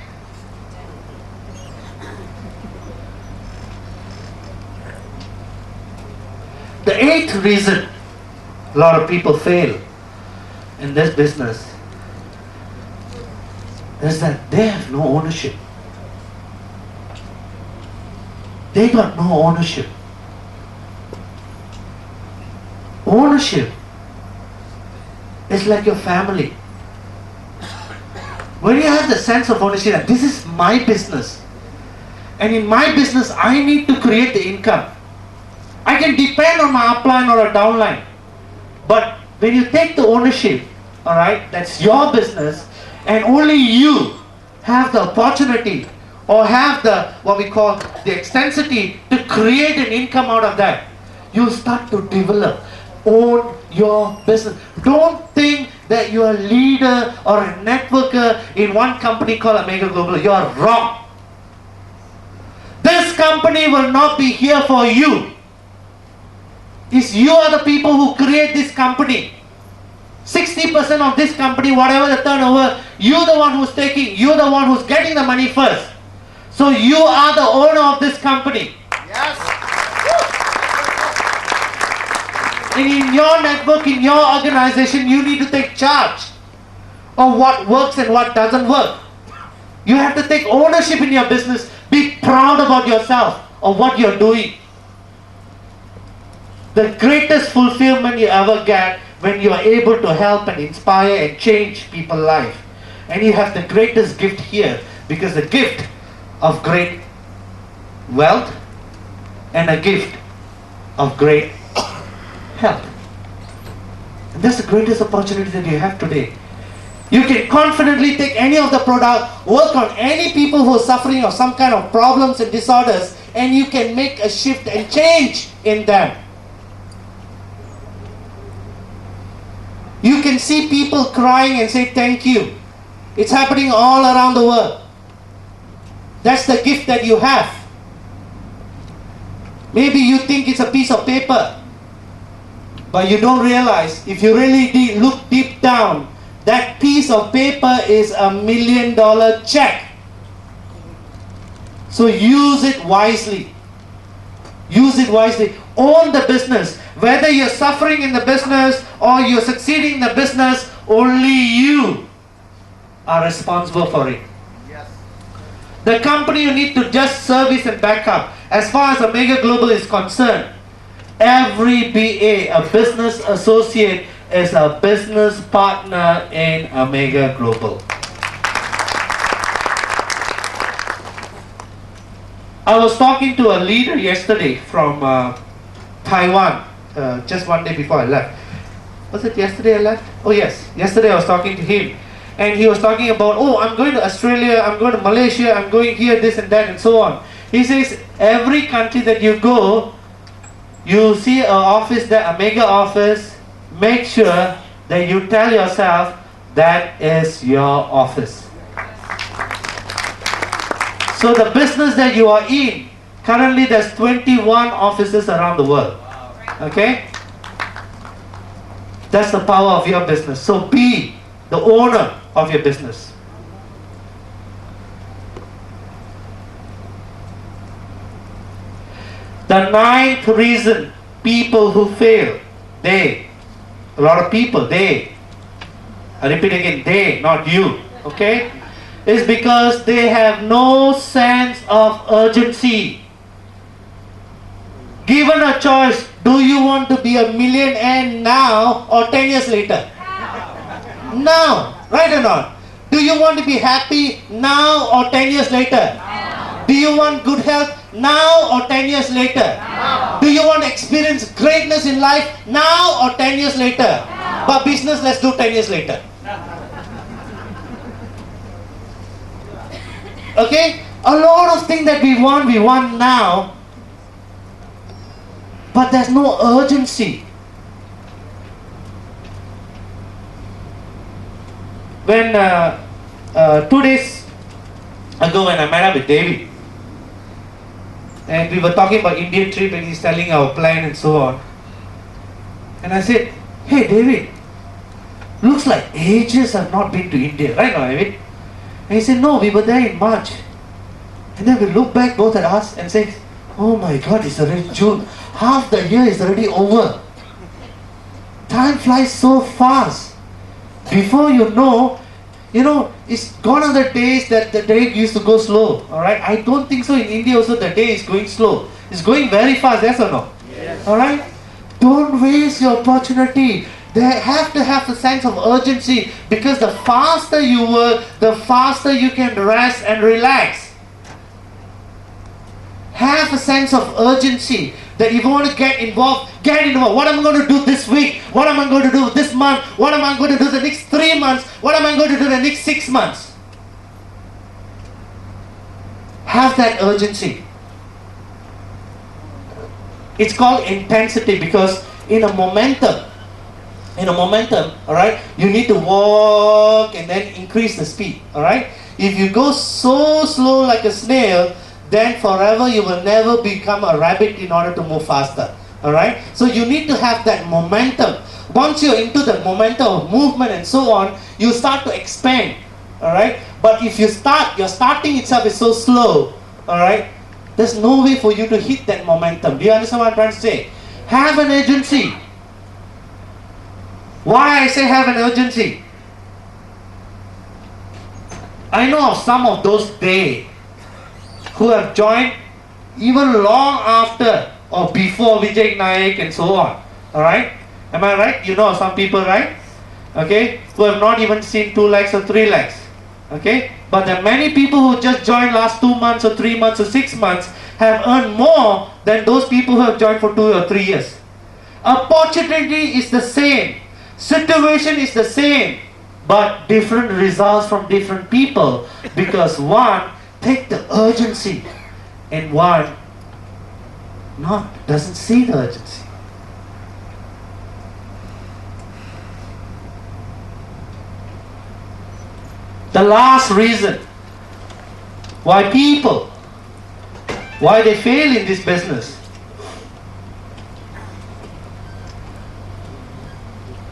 The 8th reason a lot of people fail in this business is that they have no ownership. They got no ownership. Ownership is like your family. When you have the sense of ownership that this is my business, and in my business I need to create the income. I can depend on my upline or a downline. But when you take the ownership, alright, that's your business, and only you have the opportunity or have the, what we call, the extensity to create an income out of that, you start to develop. Own your business. Don't think that you're a leader or a networker in one company called AMRGA Global. You are wrong. This company will not be here for you. It's you are the people who create this company. 60% of this company, whatever the turnover, you're the one who's taking, you're the one who's getting the money first. So you are the owner of this company. Yes. And in your network, in your organization, you need to take charge of what works and what doesn't work. You have to take ownership in your business. Be proud about yourself, of what you're doing. The greatest fulfillment you ever get when you are able to help and inspire and change people's life. And you have the greatest gift here, because the gift of great wealth and a gift of great health. And that's the greatest opportunity that you have today. You can confidently take any of the product, work on any people who are suffering of some kind of problems and disorders, and you can make a shift and change in them. You can see people crying and say thank you. It's happening all around the world. That's the gift that you have. Maybe you think it's a piece of paper, but you don't realize, if you really look deep down, that piece of paper is $1 million check. So use it wisely. Use it wisely. Own the business. Whether you're suffering in the business or you're succeeding in the business, only you are responsible for it. Yes. The company you need to just service and back up. As far as AMRGA Global is concerned, every BA, a business associate, is a business partner in AMRGA Global. I was talking to a leader yesterday from Taiwan, just one day before I left. Was it yesterday I left? Oh yes, yesterday I was talking to him. And he was talking about, oh, I'm going to Australia, I'm going to Malaysia, I'm going here, this and that and so on. He says every country that you go, you see an office there, a mega office, make sure that you tell yourself that is your office. So the business that you are in, currently there's 21 offices around the world. Okay? That's the power of your business. So be the owner of your business. The ninth reason people who fail, a lot of people, I repeat again, they, not you, okay, is because they have no sense of urgency. Given a choice, do you want to be a millionaire now or 10 years later? Now, right or not? Do you want to be happy now or 10 years later? Do you want good health now or 10 years later? Do you want to experience greatness in life now or 10 years later? But business, let's do 10 years later. Okay? A lot of things that we want now, but there's no urgency. When 2 days ago when I met up with David, and we were talking about Indian trip and he's telling our plan and so on. And I said, hey David, looks like ages I've not been to India, right now David? And he said, no, we were there in March. And then we look back both at us and say, oh my God, it's already June. Half the year is already over. Time flies so fast. Before you know, it's gone are the days that the day used to go slow. Alright? I don't think so in India also the day is going slow. It's going very fast, yes or no? Yes. Alright? Don't waste your opportunity. They have to have a sense of urgency, because the faster you work, the faster you can rest and relax. Have a sense of urgency that if you want to get involved, get involved. What am I going to do this week? What am I going to do this month? What am I going to do the next 3 months? What am I going to do the next 6 months? Have that urgency. It's called intensity, because in a momentum, alright, you need to walk and then increase the speed, alright? If you go so slow like a snail, then forever you will never become a rabbit in order to move faster. Alright? So you need to have that momentum. Once you're into the momentum of movement and so on, you start to expand. Alright? But if your starting itself is so slow, alright, there's no way for you to hit that momentum. Do you understand what I'm trying to say? Have an urgency. Why I say have an urgency? I know of some of those days who have joined even long after or before Vijay Naik and so on. Alright? Am I right? You know some people, right? Okay? Who have not even seen 2 lakhs or 3 lakhs. Okay? But there are many people who just joined last 2 months or 3 months or 6 months have earned more than those people who have joined for 2 or 3 years. Opportunity is the same. Situation is the same. But different results from different people, because one take the urgency and one doesn't see the urgency. The last reason why they fail in this business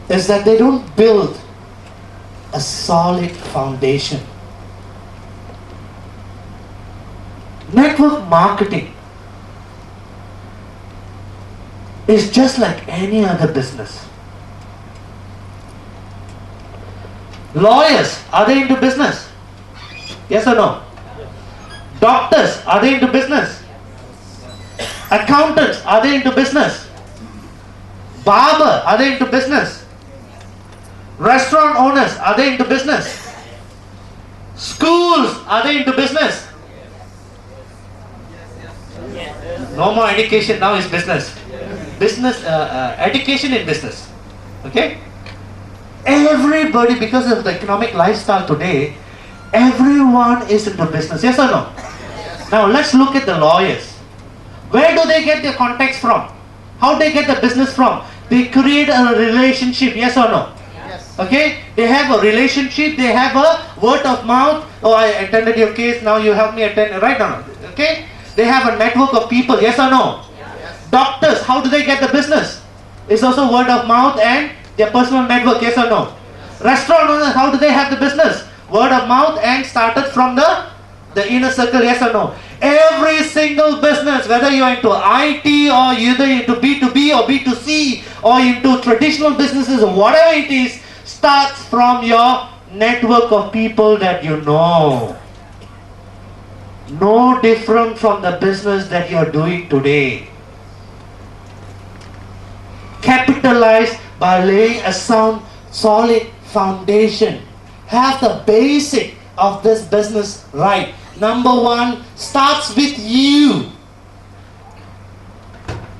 is that they don't build a solid foundation. Network marketing is just like any other business. Lawyers, are they into business? Yes or no? Doctors, are they into business? Accountants, are they into business? Barber, are they into business? Restaurant owners, are they into business? Schools, are they into business? No more education, now is business. Education in business. Okay? Everybody, because of the economic lifestyle today, everyone is into business. Yes or no? Now let's look at the lawyers. Where do they get their contacts from? How they get the business from? They create a relationship, yes or no? Yes. Okay? They have a relationship, they have a word of mouth. Oh, I attended your case, now you help me attend, right now. Okay? They have a network of people, yes or no? Yes. Doctors, how do they get the business? It's also word of mouth and their personal network, yes or no? Restaurant owners, how do they have the business? Word of mouth and started from the inner circle, yes or no? Every single business, whether you're into IT or either into B2B or B2C or into traditional businesses or whatever it is, starts from your network of people that you know. No different from the business that you're doing today. Capitalize by laying a sound, solid foundation. Have the basic of this business right. Number one starts with you.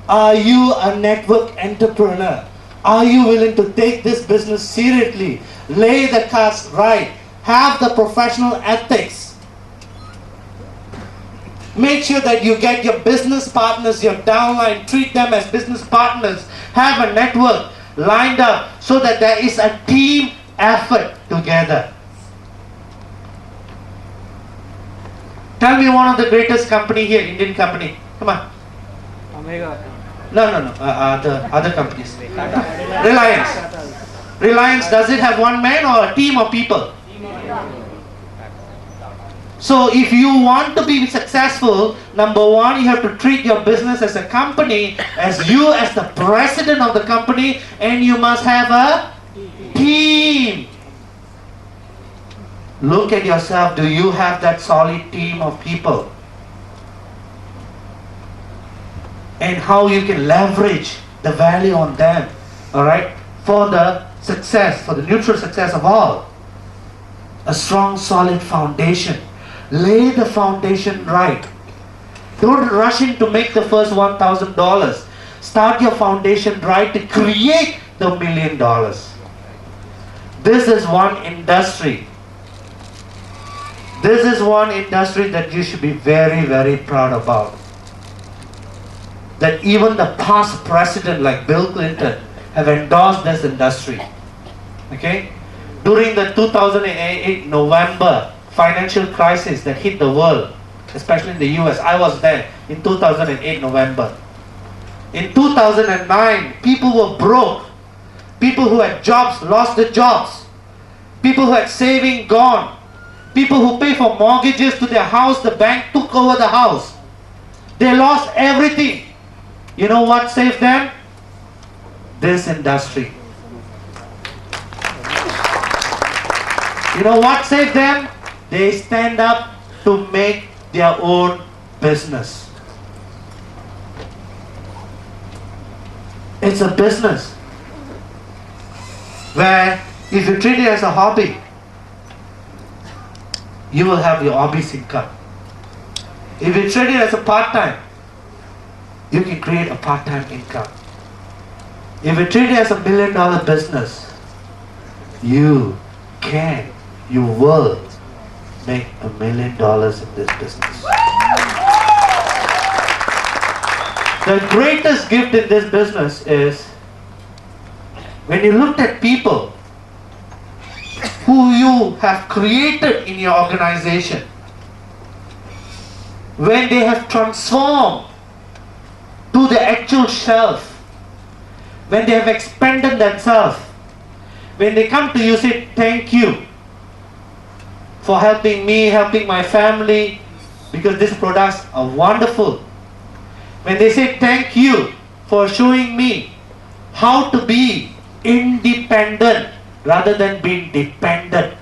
Are you a network entrepreneur? Are you willing to take this business seriously? Lay the cards right. Have the professional ethics. Make sure that you get your business partners, your downline, treat them as business partners. Have a network lined up so that there is a team effort together. Tell me one of the greatest company here, Indian company. Come on. AMRGA. No. The other companies. Reliance. Reliance, does it have one man or a team of people? So if you want to be successful, number one, you have to treat your business as a company, as you as the president of the company, and you must have a team. Look at yourself. Do you have that solid team of people? And how you can leverage the value on them, alright, for the success, for the mutual success of all. A strong, solid foundation. Lay the foundation right. Don't rush in to make the first $1,000. Start your foundation right to create the $1 million. This is one industry. This is one industry that you should be very, very proud about. That even the past president like Bill Clinton have endorsed this industry. Okay? During the 2008 November financial crisis that hit the world, especially in the US, I was there in 2008 November. In 2009, people were broke. People who had jobs lost their jobs. People who had saving gone. People who pay for mortgages to their house, the bank took over the house. They lost everything. You know what saved them? This industry. You know what saved them? They stand up to make their own business. It's a business where if you treat it as a hobby, you will have your hobby's income. If you treat it as a part-time, you can create a part-time income. If you treat it as a $1 million business, you will make $1 million in this business. The greatest gift in this business is when you looked at people who you have created in your organization, when they have transformed to the actual shelf, when they have expanded themselves, when they come to you, say thank you for helping me, helping my family, because these products are wonderful. When they say thank you for showing me how to be independent rather than being dependent.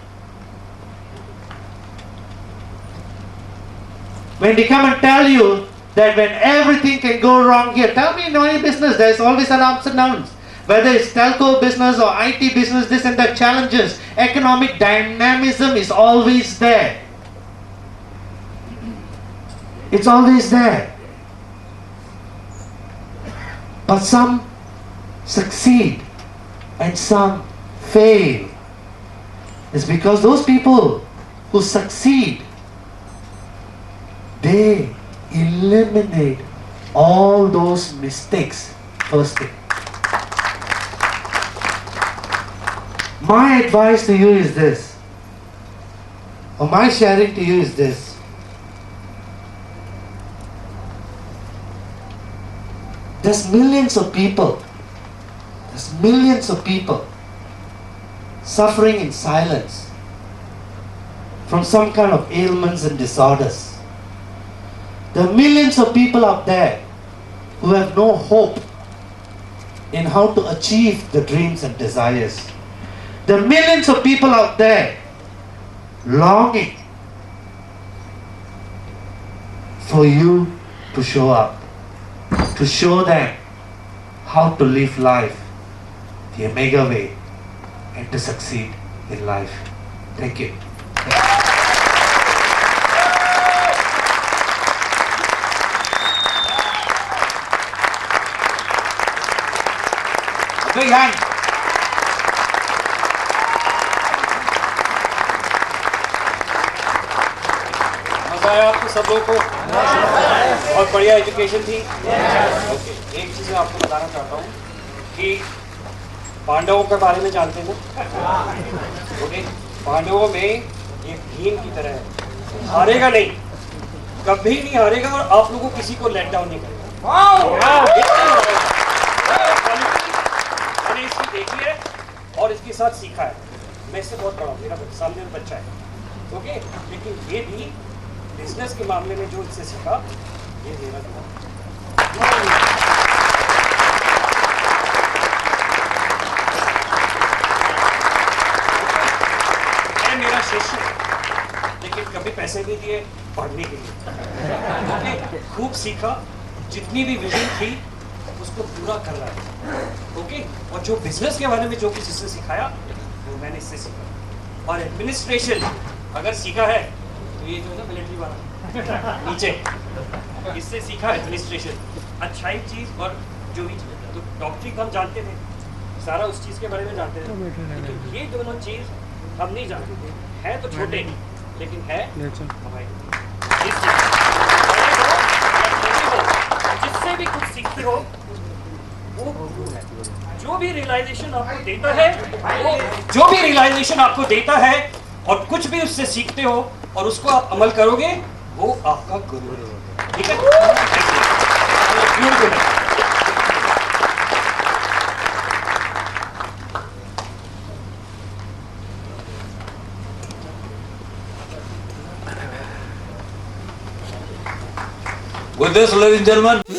When they come and tell you that when everything can go wrong here, tell me in any business, there's always an ups and downs. Whether it's telco business or IT business, this and that challenges. Economic dynamism is always there. It's always there. But some succeed and some fail. It's because those people who succeed, they eliminate all those mistakes first thing. My advice to you is this, or my sharing to you is this. There's millions of people suffering in silence from some kind of ailments and disorders. There are millions of people out there who have no hope in how to achieve the dreams and desires. There are millions of people out there longing for you to show up, to show them how to live life the Omega way and to succeed in life. Thank you. Big hand. मजा आया आपको सब लोगों को? बहुत बढ़िया education थी। Okay, एक चीज मैं आपको बताना चाहता हूँ कि पांडवों के बारे में जानते हैं ना? ओके, पांडवों में ये भीम की तरह है, हारेगा नहीं, कभी नहीं हारेगा और आप लोगों को किसी को लेट डाउन नहीं करेगा। मैंने इसकी देखी है और इसके साथ सीखा है। मैं इससे बहुत बड़ा हूँ, मेरा सामने में बच्चा है, ओके, लेकिन ये भी बिजनेस के मामले में जो इससे सीखा, ये मेरा मेरा शिष्य, लेकिन कभी पैसे नहीं दिए पढ़ने के लिए। खूब सीखा, जितनी भी विजन थी उसको पूरा कर रहा है। ओके, और जो बिजनेस के बारे में जो कुछ इससे सिखाया वो मैंने इससे सीखा। और एडमिनिस्ट्रेशन अगर सीखा है तो ये जो है ना मिलिट्री वाला नीचे, इससे सीखा एडमिनिस्ट्रेशन। अच्छाई चीज और जो भी चीज, तो डॉक्टरी हम जानते थे, सारा उस चीज के बारे में जानते थे, लेकिन ये दोनों चीज हम नहीं जानते थे। है तो छोटे, लेकिन है हमारे जिससे भी कुछ सीखते हो वो गुरु है। जो भी रियलाइजेशन आपको देता है, वो जो भी रियलाइजेशन आपको देता है और कुछ भी उससे सीखते हो और उसको आप अमल करोगे, वो आपका गुरु है। ठीक है? Beautiful. With this, ladies and gentlemen.